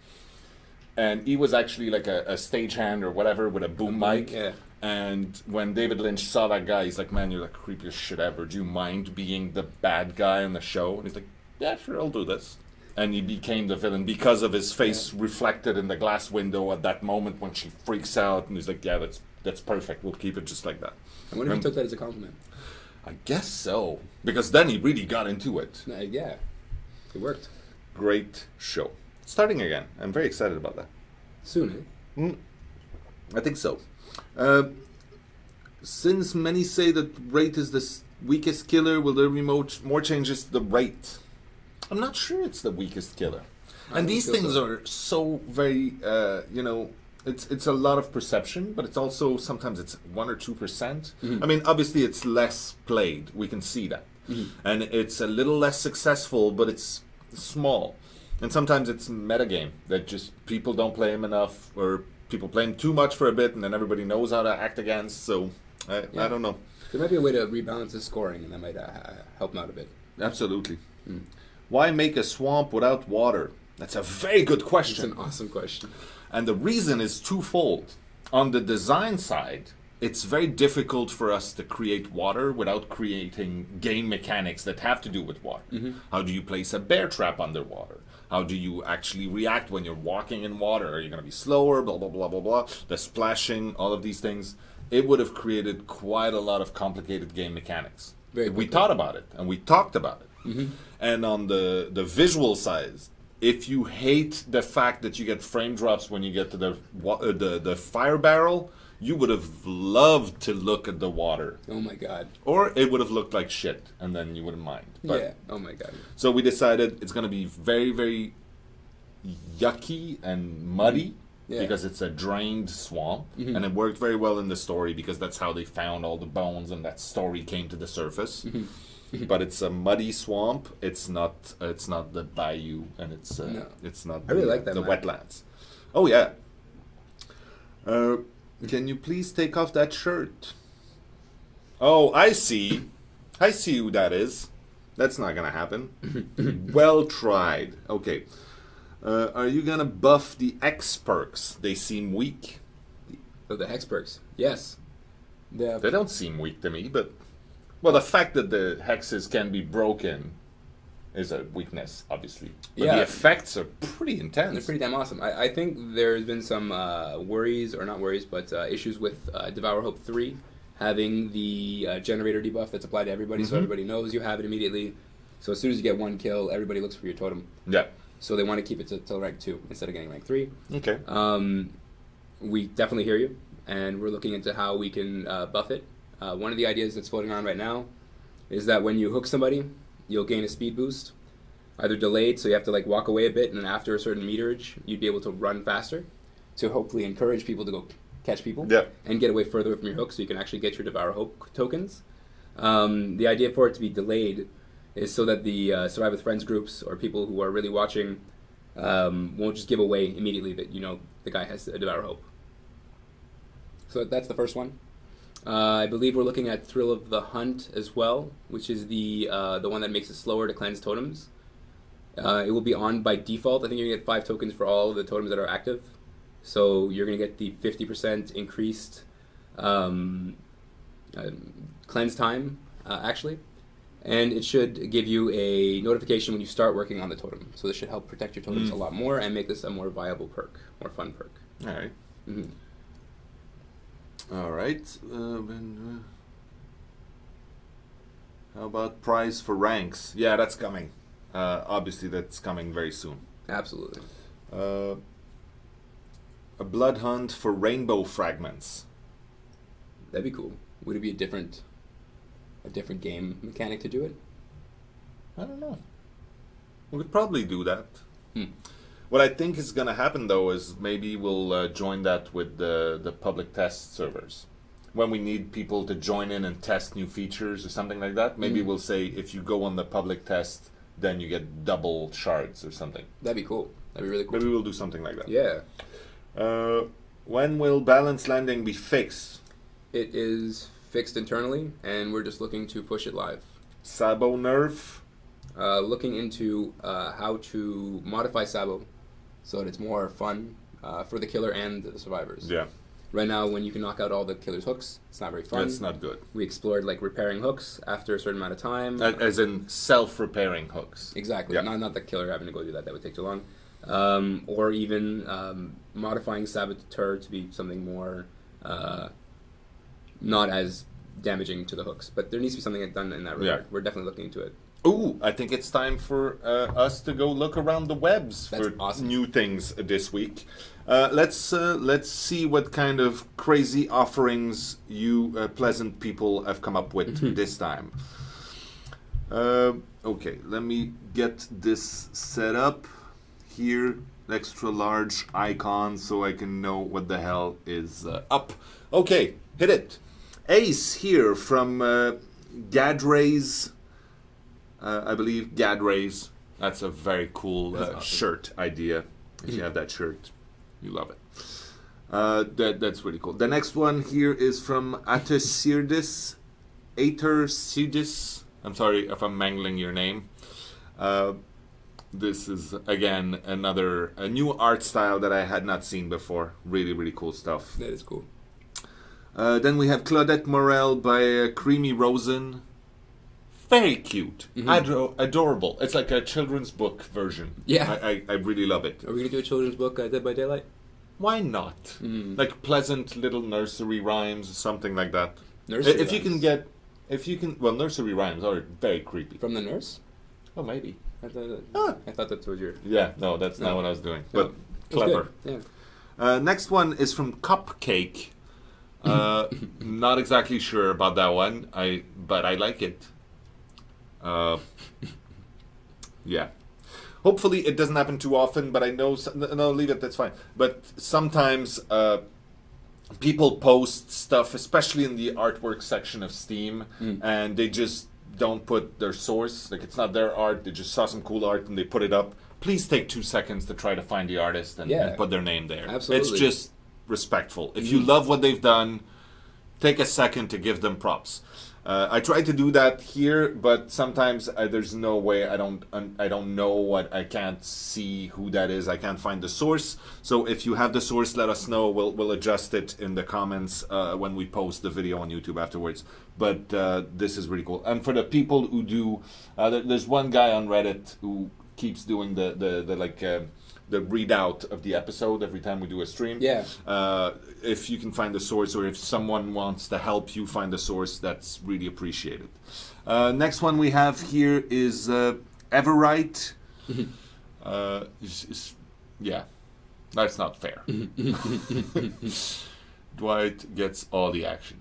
And he was actually like a stagehand or whatever with a boom mic. Yeah. And when David Lynch saw that guy, he's like, "Man, you're the creepiest shit ever. Do you mind being the bad guy on the show?" And he's like, "Yeah, sure, I'll do this." And he became the villain because of his face reflected in the glass window at that moment when she freaks out. And he's like, "Yeah, that's perfect. We'll keep it just like that." I wonder if he took that as a compliment. I guess so. Because then he really got into it. Yeah, it worked. Great show. Starting again. I'm very excited about that. Soon, eh? I think so. Since many say that rate is the weakest killer, will there be more changes to the rate? I'm not sure it's the weakest killer. And these things are so very, it's a lot of perception, but it's also sometimes it's 1 or 2%. I mean, obviously it's less played. We can see that. And it's a little less successful, but it's small. And sometimes it's metagame that just people don't play him enough, or people play him too much for a bit, and then everybody knows how to act against. So I don't know. There might be a way to rebalance his scoring, and that might help him out a bit. Absolutely. Why make a swamp without water? That's a very good question. It's an awesome question. And the reason is twofold. On the design side, it's very difficult for us to create water without creating game mechanics that have to do with water. How do you place a bear trap underwater? How do you actually react when you're walking in water? Are you going to be slower? Blah, blah, blah, blah, blah. The splashing, all of these things. It would have created quite a lot of complicated game mechanics. We thought about it, and we talked about it. And on the visual side, if you hate the fact that you get frame drops when you get to the fire barrel, you would have loved to look at the water. Oh my god. Or it would have looked like shit, and then you wouldn't mind. But, yeah, oh my god. So we decided it's going to be very, very yucky and muddy, because it's a drained swamp. And it worked very well in the story because that's how they found all the bones, and that story came to the surface. But it's a muddy swamp. It's not the bayou, and it's not I really like that the map. wetlands. Oh yeah. Can you please take off that shirt? Oh, I see. I see who that is. That's not gonna happen. Well tried. Okay. Are you gonna buff the X perks? They seem weak. Oh, the hex perks. Yes. They don't seem weak to me, but well, the fact that the hexes can be broken is a weakness, obviously. But the effects are pretty intense. They're pretty damn awesome. I think there's been some worries, or not worries, but issues with Devour Hope 3 having the generator debuff that's applied to everybody, so everybody knows you have it immediately. So as soon as you get one kill, everybody looks for your totem. Yeah. So they want to keep it till rank 2 instead of getting rank 3. Okay. We definitely hear you, and we're looking into how we can buff it. One of the ideas that's floating around right now is that when you hook somebody, you'll gain a speed boost, either delayed, so you have to like walk away a bit, and then after a certain meterage, you'd be able to run faster to hopefully encourage people to go catch people and get away further from your hook, so you can actually get your Devour Hope tokens. The idea for it to be delayed is so that the Survive with Friends groups or people who are really watching won't just give away immediately that the guy has a Devour Hope. So that's the first one. I believe we're looking at Thrill of the Hunt as well, which is the one that makes it slower to cleanse totems. It will be on by default. I think you're going to get 5 tokens for all of the totems that are active. So you're going to get the 50% increased cleanse time, actually. And it should give you a notification when you start working on the totem. So this should help protect your totems a lot more and make this a more viable perk, more fun perk. All right. All right. How about prize for ranks? Yeah, that's coming. Obviously, that's coming very soon. Absolutely. A blood hunt for rainbow fragments. That'd be cool. Would it be a different game mechanic to do it? I don't know. We could probably do that. What I think is going to happen, though, is maybe we'll join that with the public test servers. When we need people to join in and test new features or something like that, maybe we'll say if you go on the public test, then you get double shards or something. That'd be cool. That'd be really cool. Maybe we'll do something like that. Yeah. When will balance landing be fixed? It is fixed internally, and we're just looking to push it live. Sabo nerf? Looking into how to modify Sabo so that it's more fun for the killer and the survivors. Yeah. Right now, when you can knock out all the killer's hooks, it's not very fun. That's not good. We explored like repairing hooks after a certain amount of time. As in self-repairing hooks. Exactly. Yeah. Not the killer having to go do that. That would take too long. Or even modifying Saboteur to be something more not as damaging to the hooks. But there needs to be something done in that regard. Yeah. We're definitely looking into it. Ooh, I think it's time for us to go look around the webs That's for awesome. new things this week. Let's see what kind of crazy offerings you pleasant people have come up with this time. Okay, let me get this set up here. Extra large icon so I can know what the hell is up. Okay, hit it. Ace here from Gadrays. I believe Gadrays. That's a very cool awesome. shirt idea. If you have that shirt, you love it. That's really cool. The next one here is from Atersirdis. I'm sorry if I'm mangling your name. This is, again, a new art style that I had not seen before. Really, really cool stuff. That is cool. Then we have Claudette Morel by Creamy Rosen. Very cute. Adorable. It's like a children's book version. Yeah. I really love it. Are we going to do a children's book, Dead by Daylight? Why not? Like pleasant little nursery rhymes, something like that. Nursery If you can, well, nursery rhymes are very creepy. From the nurse? Oh, maybe. I thought that was your... Yeah, no, that's not what I was doing. But No, clever. Yeah. Next one is from Cupcake. Not exactly sure about that one, but I like it. Yeah. Hopefully it doesn't happen too often, but I know... No, leave it, that's fine. But sometimes people post stuff, especially in the artwork section of Steam, and they just don't put their source. Like, it's not their art, they just saw some cool art and they put it up. Please take 2 seconds to try to find the artist and put their name there. Absolutely. It's just respectful. If you love what they've done, take a second to give them props. I try to do that here, but sometimes there's no way. I don't know what. I can't see who that is. I can't find the source. So if you have the source, let us know. We'll adjust it in the comments when we post the video on YouTube afterwards. But this is really cool. And for the people who do, there's one guy on Reddit who keeps doing the readout of the episode every time we do a stream. Yeah. If you can find the source, or if someone wants to help you find the source, that's really appreciated. Next one we have here is Everite. Yeah, that's not fair. Dwight gets all the action.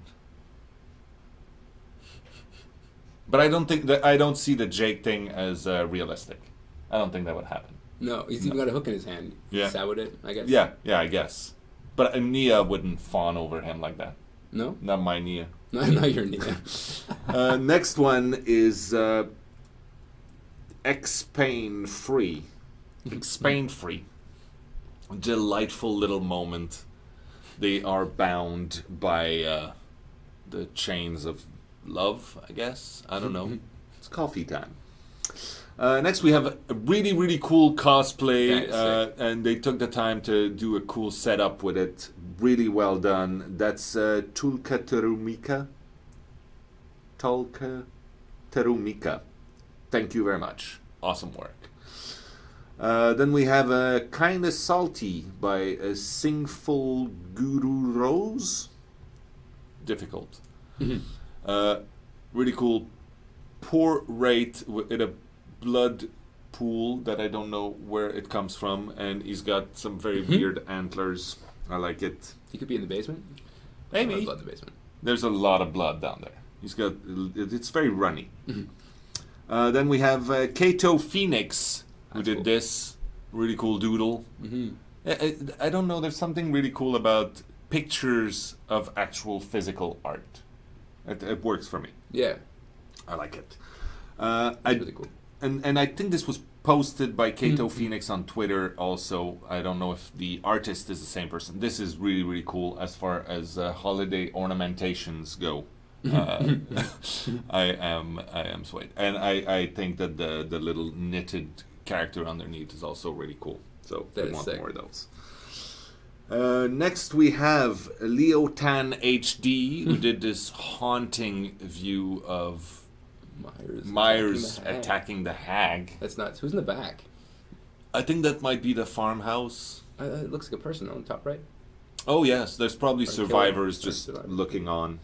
But I don't see the Jake thing as realistic. I don't think that would happen. No, he's even got a hook in his hand. Yeah. Sabotaged it, I guess. Yeah, I guess. But Nia wouldn't fawn over him like that. No? Not my Nia. No, your Nia. Next one is X-Pain Free. X-Pain Free. Delightful little moment. They are bound by the chains of love, I guess. I don't know. It's coffee time. Next we have a really, really cool cosplay, and they took the time to do a cool setup with it. Really well done. That's Tulka Terumika. Thank you very much. Awesome work. Then we have Kinda Salty by Singful Guru Rose. Difficult. Really cool. Poor rate in a blood pool that I don't know where it comes from, and he's got some very weird antlers. I like it. He could be in the basement. Maybe. Blood in the basement. There's a lot of blood down there. It's very runny. Then we have Kato Phoenix, who did this really cool doodle. I don't know. There's something really cool about pictures of actual physical art. It works for me. Yeah. I like it. That's really cool. and I think this was posted by Côté Phoenix on Twitter also. I don't know if the artist is the same person. This is really, really cool as far as holiday ornamentations go. I am swayed. And I think that the little knitted character underneath is also really cool. So I want more of those. Next we have Leo Tan HD, who did this haunting view of Myers attacking the hag. That's nuts. Who's in the back? I think that might be the farmhouse. It looks like a person on the top right. Oh yes, there's probably survivors just looking on.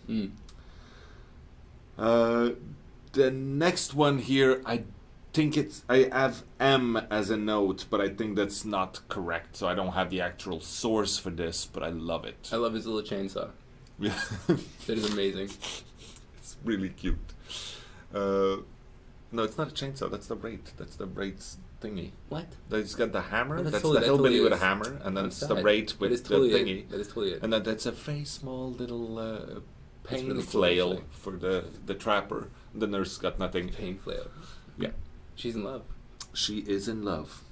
The next one here, I think I have M as a note, but I think that's not correct, so I don't have the actual source for this, but I love it. I love his little chainsaw. Yeah. That is amazing. It's really cute. No, it's not a chainsaw. That's the Wraith. That's the Wraith's thingy. What? He's got the hammer. Oh, that's totally, the hillbilly totally with a hammer, and then it's the sad. Wraith with totally the thingy. That is totally it. And that's a very small little pain really cool, flail actually. for the trapper. The nurse got nothing. Pain flail. Yeah. She's in love. She is in love.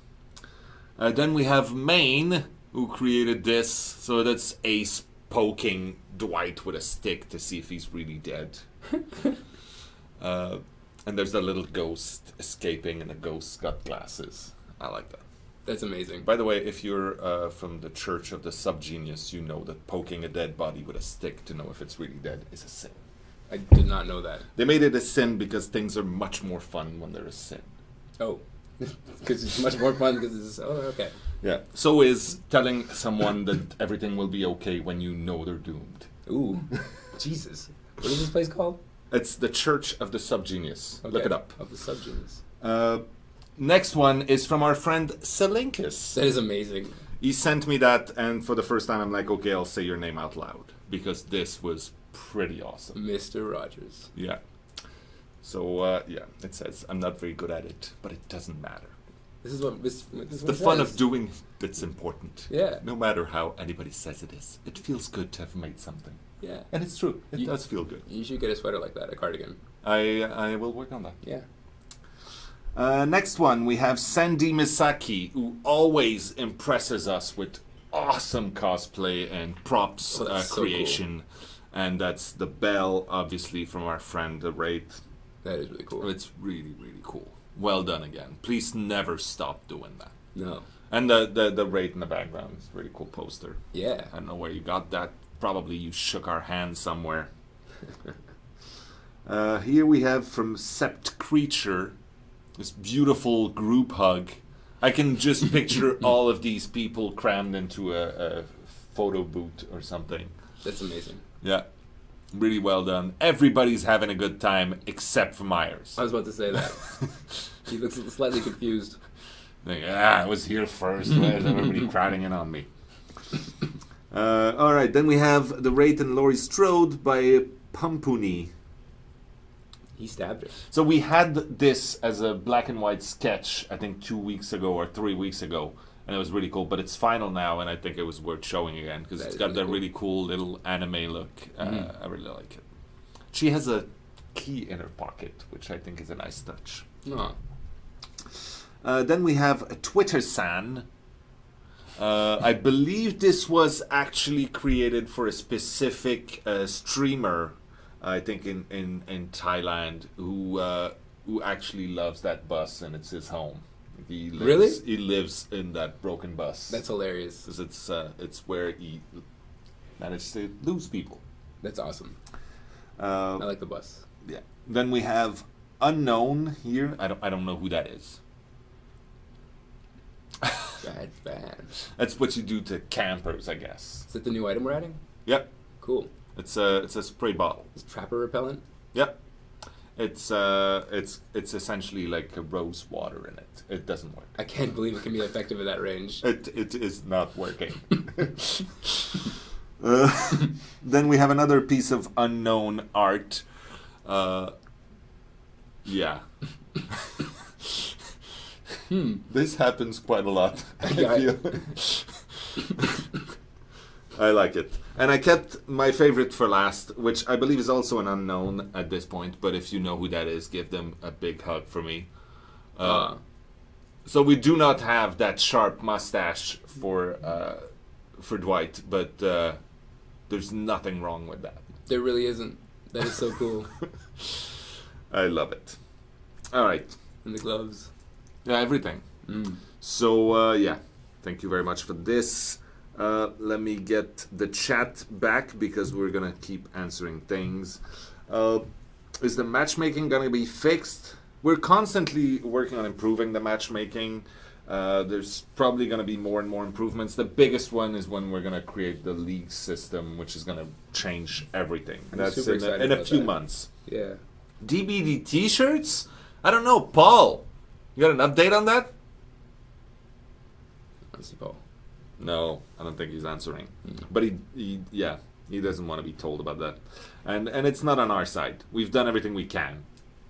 Then we have Maine, who created this. So that's Ace poking Dwight with a stick to see if he's really dead. And there's a little ghost escaping, and the ghost's got glasses. I like that. That's amazing. By the way, if you're from the Church of the Subgenius, you know that poking a dead body with a stick to know if it's really dead is a sin. I did not know that. They made it a sin because things are much more fun when they're a sin. Oh. Because it's much more fun because it's... Oh, okay. Yeah. So is telling someone that everything will be okay when you know they're doomed. Ooh. Jesus. What is this place called? It's the Church of the Subgenius. Okay. Look it up. Of the Subgenius. Next one is from our friend Selinkus. That is amazing. He sent me that, and for the first time I'm like, okay, I'll say your name out loud. Because this was pretty awesome. Mr. Rogers. Yeah. So, yeah, it says, I'm not very good at it, but it doesn't matter. This is what It's the fun of doing that's important. Yeah. No matter how anybody says it is. It feels good to have made something. Yeah. And it's true. It does feel good. You should get a sweater like that, a cardigan. I will work on that. Yeah. Next one, we have Sandy Misaki, who always impresses us with awesome cosplay and props creation. So cool. And that's the bell, obviously, from our friend, the Wraith. That is really cool. It's really, really cool. Well done again. Please never stop doing that. No. And the Wraith in the background is a really cool poster. Yeah. I don't know where you got that. Probably you shook our hands somewhere. Here we have from Sept Creature, this beautiful group hug. I can just picture all of these people crammed into a photo booth or something. That's amazing. Yeah. Really well done. Everybody's having a good time except for Myers. I was about to say that. He looks slightly confused. Like, I was here first. Why is everybody crowding in on me? Alright, then we have The Wraith and Laurie Strode by Pampuni. He stabbed her. So we had this as a black and white sketch, I think 2 weeks ago or 3 weeks ago. And it was really cool, but it's final now, and I think it was worth showing again because it's got that really cool little anime look. I really like it. She has a key in her pocket, which I think is a nice touch. Oh. Then we have a Twitter-san. I believe this was actually created for a specific streamer, I think in Thailand, who actually loves that bus, and it's his home. He lives in that broken bus. That's hilarious. Because it's where he managed to lose people. That's awesome. I like the bus. Yeah. Then we have Unknown here. I don't know who that is. Bad. That's what you do to campers, I guess. Is that the new item we're adding? Yep. Cool. It's a spray bottle. Is trapper repellent? Yep. It's essentially like a rose water in it. It doesn't work. I can't believe it can be effective at that range. It is not working. Then we have another piece of unknown art. Yeah. This happens quite a lot. I feel. I like it. And I kept my favorite for last, which I believe is also an unknown at this point, but if you know who that is, give them a big hug for me. So we do not have that sharp mustache for Dwight, but there's nothing wrong with that. There really isn't. That is so cool. I love it. All right. And the gloves. Yeah, everything. So, yeah. Thank you very much for this. Let me get the chat back because we're going to keep answering things. Is the matchmaking going to be fixed? We're constantly working on improving the matchmaking. There's probably going to be more and more improvements. The biggest one is when we're going to create the league system, which is going to change everything. That's in a few months. Yeah. DBD t-shirts? I don't know. Paul, you got an update on that? Let's see, Paul. No, I don't think he's answering. But he doesn't want to be told about that. And it's not on our side. We've done everything we can.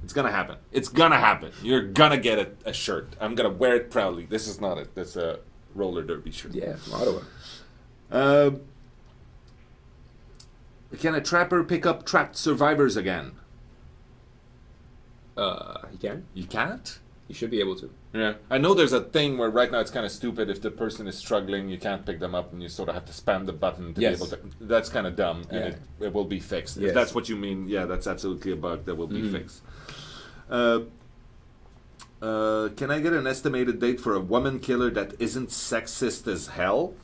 It's gonna happen. It's gonna happen. You're gonna get a shirt. I'm gonna wear it proudly. This is not it. That's a roller derby shirt. Yeah, from Ottawa. Can a trapper pick up trapped survivors again? He can. You can't? You should be able to. Yeah. I know there's a thing where right now it's kind of stupid. If the person is struggling, you can't pick them up and you sort of have to spam the button to be able to. That's kind of dumb, and it will be fixed. If that's what you mean, yeah, that's absolutely a bug that will be fixed. Can I get an estimated date for a woman killer that isn't sexist as hell?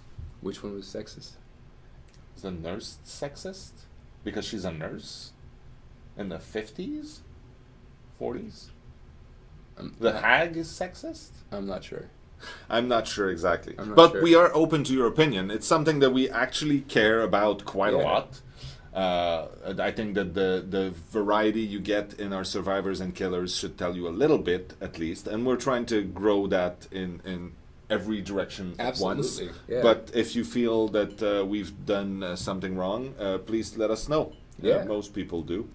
Which one was sexist? Is the nurse sexist? Because she's a nurse? In the 50s? 40s? The hag is sexist? I'm not sure. I'm not sure exactly. But sure. We are open to your opinion. It's something that we actually care about quite a lot. I think that the variety you get in our survivors and killers should tell you a little bit, at least. And we're trying to grow that in every direction at once. Yeah. But if you feel that we've done something wrong, please let us know. Yeah. Most people do.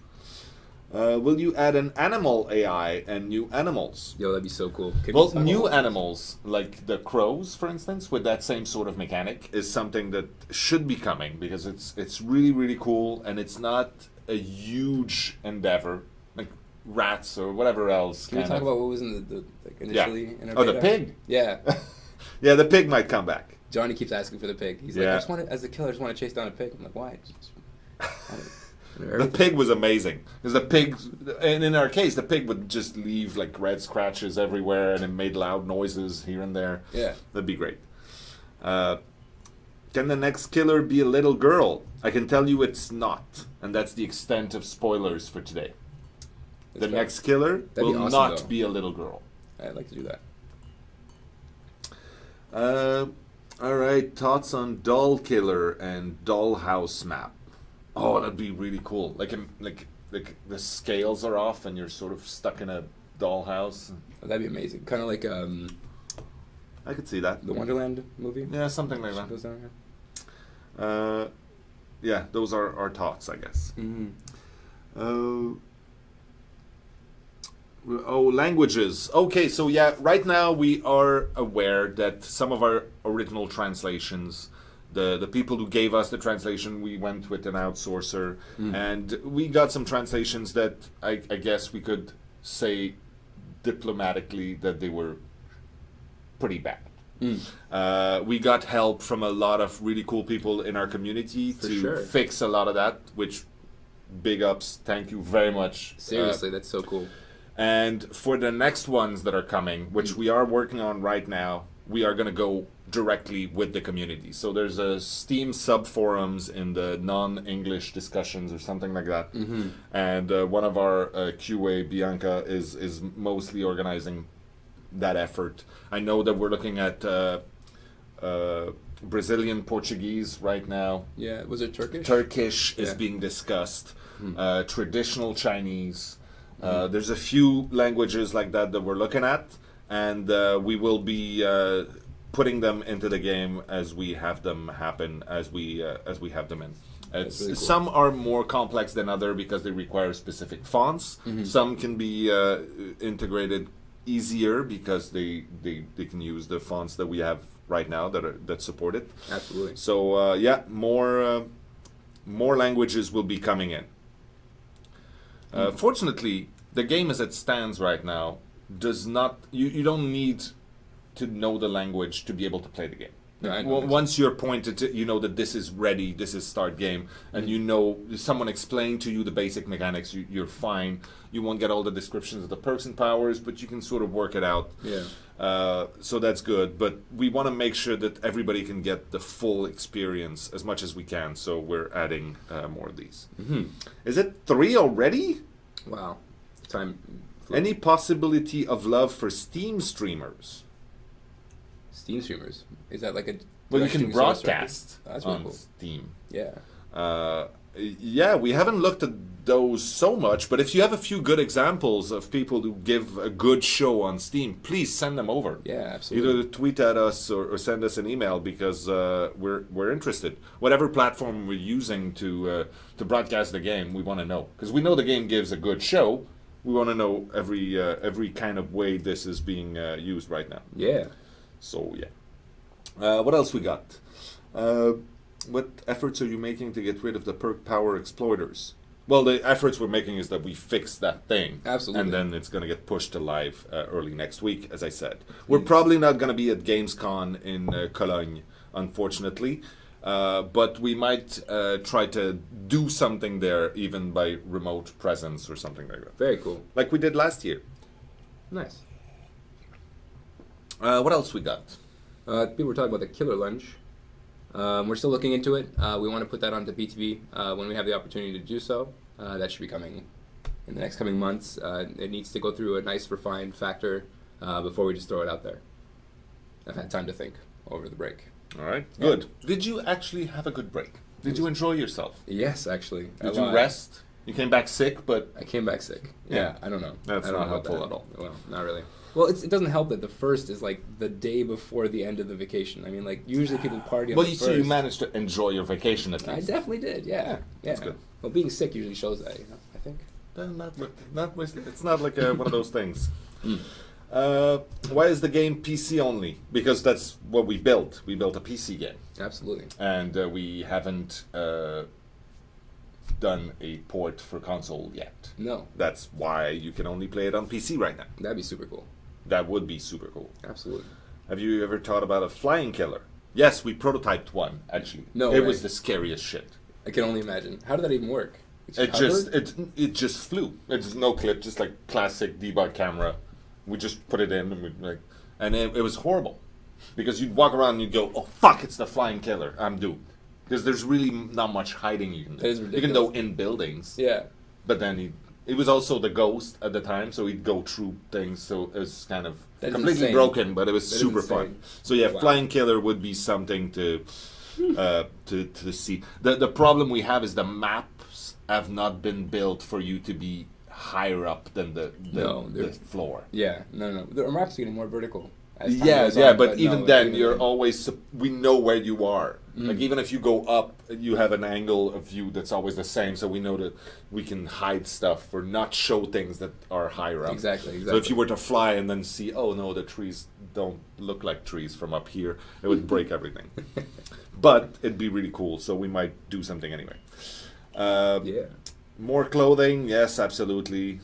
Will you add an animal AI and new animals? Yo, that'd be so cool. Well, new animals, like the crows, for instance, with that same sort of mechanic, is something that should be coming because it's really, really cool, and it's not a huge endeavor, like rats or whatever else. Can we talk about what was in the like initially in our beta? The pig? Yeah. Yeah, the pig might come back. Johnny keeps asking for the pig. He's like, I just want to, as a killer, I just want to chase down a pig. I'm like, why? The pig was amazing because the pig, and in our case, the pig would just leave like red scratches everywhere, and it made loud noises here and there. Yeah, that'd be great. Can the next killer be a little girl? I can tell you it's not, and that's the extent of spoilers for today. The next killer will not be a little girl. I'd like to do that. All right, thoughts on Doll Killer and Dollhouse map. Oh, that'd be really cool. Like the scales are off and you're sort of stuck in a dollhouse. Oh, that'd be amazing. Kind of like I could see that. The Wonderland movie. Yeah, something like that. Goes down here. Yeah, those are our thoughts, I guess. Oh, languages. Okay, so yeah, right now we are aware that some of our original translations, the people who gave us the translation, we went with an outsourcer, and we got some translations that I guess we could say diplomatically that they were pretty bad. We got help from a lot of really cool people in our community to fix a lot of that, which big ups, thank you very much. Seriously, that's so cool. And for the next ones that are coming, which we are working on right now, we are going to go directly with the community. So there's a Steam sub-forums in the non-English discussions or something like that. And one of our QA, Bianca, is mostly organizing that effort. I know that we're looking at Brazilian Portuguese right now. Yeah, was it Turkish? Turkish is being discussed. Traditional Chinese. There's a few languages like that we're looking at, and we will be putting them into the game as we have them happen, as we have them in. Really cool. Some are more complex than other because they require specific fonts. Some can be integrated easier because they can use the fonts that we have right now that support it. Absolutely. So yeah, more languages will be coming in. Fortunately, the game as it stands right now does not. You don't need to know the language to be able to play the game. No, Once you're pointed to, you know that this is ready, this is start game, and you know someone explained to you the basic mechanics, you're fine. You won't get all the descriptions of the perks and powers, but you can sort of work it out. Yeah. So that's good. But we want to make sure that everybody can get the full experience as much as we can. So we're adding more of these. Is it 3 already? Wow. Time. Any possibility of love for Steam streamers? Steam streamers. Is that like a? Well, you can broadcast that's really on cool. Steam. Yeah. Yeah, we haven't looked at those so much, but if you have a few good examples of people who give a good show on Steam, please send them over. Yeah, absolutely. Either tweet at us or send us an email, because we're interested. Whatever platform we're using to broadcast the game, we want to know, because we know the game gives a good show. We want to know every kind of way this is being used right now. Yeah. So yeah. What else we got? What efforts are you making to get rid of the perk power exploiters? Well, the efforts we're making is that we fix that thing. Absolutely. And then it's going to get pushed to live early next week, as I said. We're probably not going to be at Gamescom in Cologne, unfortunately. But we might try to do something there, even by remote presence or something like that. Very cool. Like we did last year. Nice. What else we got? People were talking about the Killer Lunch. We're still looking into it. We want to put that onto BTB when we have the opportunity to do so. That should be coming in the next coming months. It needs to go through a nice refined factor before we just throw it out there. I've had time to think over the break. All right, good. Did you actually have a good break? Did you enjoy yourself? Yes, actually. Did you rest? You came back sick, but... I came back sick. Yeah, I don't know. That's I don't not know helpful at all. Well, not really. Well, it doesn't help that the first is like the day before the end of the vacation. I mean, like, usually people party on the first. Well, you managed to enjoy your vacation at least. I definitely did, yeah. That's good. Well, being sick usually shows that, I think. It's not like one of those things. Why is the game PC only? Because that's what we built. We built a PC game. Absolutely. And we haven't done a port for console yet. No. That's why you can only play it on PC right now. That'd be super cool. That would be super cool. Absolutely. Have you ever thought about a flying killer? Yes, we prototyped one, actually. No It way. was the scariest shit. I can only imagine. How did that even work? It just flew. It's no clip, just like classic debug camera. We just put it in and it was horrible. Because you'd walk around and you'd go, oh fuck, it's the flying killer. I'm doomed. Because there's really not much hiding you can do. That is ridiculous. You can go in buildings. Yeah. But then it was also the ghost at the time, so he'd go through things, so it was kind of completely insane. broken, but it was super fun. So yeah, Wow. flying killer would be something to see. The problem we have is the maps have not been built for you to be higher up than the floor. Yeah. No. The maps are getting more vertical. But even then, you're always... We know where you are. Like, even if you go up, you have an angle of view that's always the same, so we know that we can hide stuff or not show things that are higher up. Exactly. So if you were to fly and then see, oh no, the trees don't look like trees from up here, it would break everything. But it'd be really cool, so we might do something anyway. Yeah. More clothing, yes, absolutely.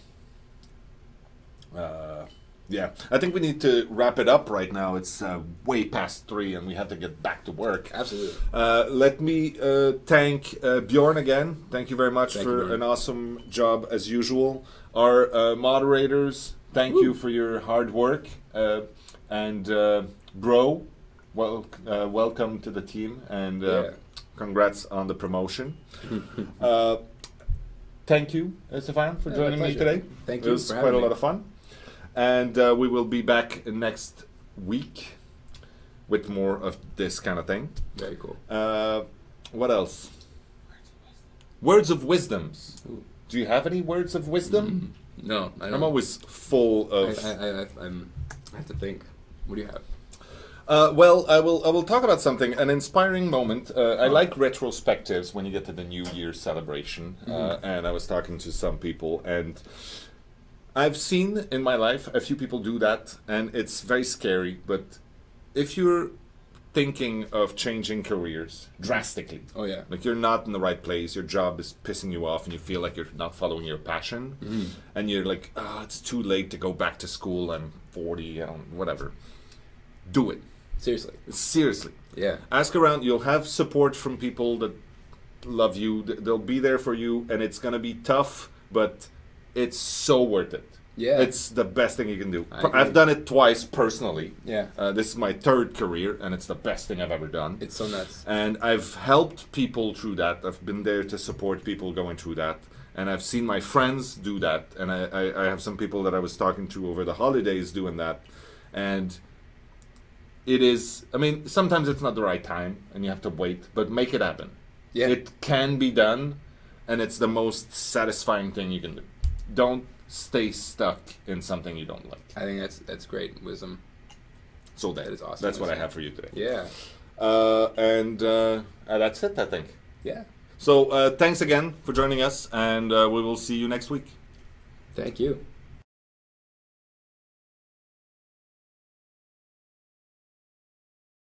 Yeah, I think we need to wrap it up right now. It's way past 3 and we have to get back to work. Absolutely. Let me thank Bjorn again. Thank you very much for Bjorn. an awesome job as usual. Our moderators, thank you for your hard work. And Bro, welcome to the team and congrats on the promotion. Thank you, Stefan, for joining me today. Thank you. It was quite a lot of fun. And we will be back next week with more of this kind of thing. Very cool. What else? Words of wisdoms. Ooh. Do you have any words of wisdom? No, I don't. I'm always full of... I have to think. What do you have? Well, I will talk about something, an inspiring moment. I like retrospectives when you get to the New Year's celebration. And I was talking to some people, and I've seen in my life a few people do that, and it's very scary. But if you're thinking of changing careers drastically. Oh yeah. Like you're not in the right place, your job is pissing you off and you feel like you're not following your passion, and you're like, oh, it's too late to go back to school, I'm 40, whatever. Do it. Seriously. Yeah. Ask around, you'll have support from people that love you, they'll be there for you, and it's gonna be tough, but it's so worth it. Yeah. It's the best thing you can do. I agree. I've done it twice personally. Yeah. This is my third career, and it's the best thing I've ever done. It's so nuts. And I've helped people through that. I've been there to support people going through that. And I've seen my friends do that. And I have some people that I was talking to over the holidays doing that. And it is, I mean, sometimes it's not the right time, and you have to wait, but make it happen. Yeah. It can be done, and it's the most satisfying thing you can do. Don't stay stuck in something you don't like. I think that's great wisdom. So That is awesome. That's what I have for you today. Yeah. And that's it, I think. Yeah. So thanks again for joining us, and we will see you next week. Thank you.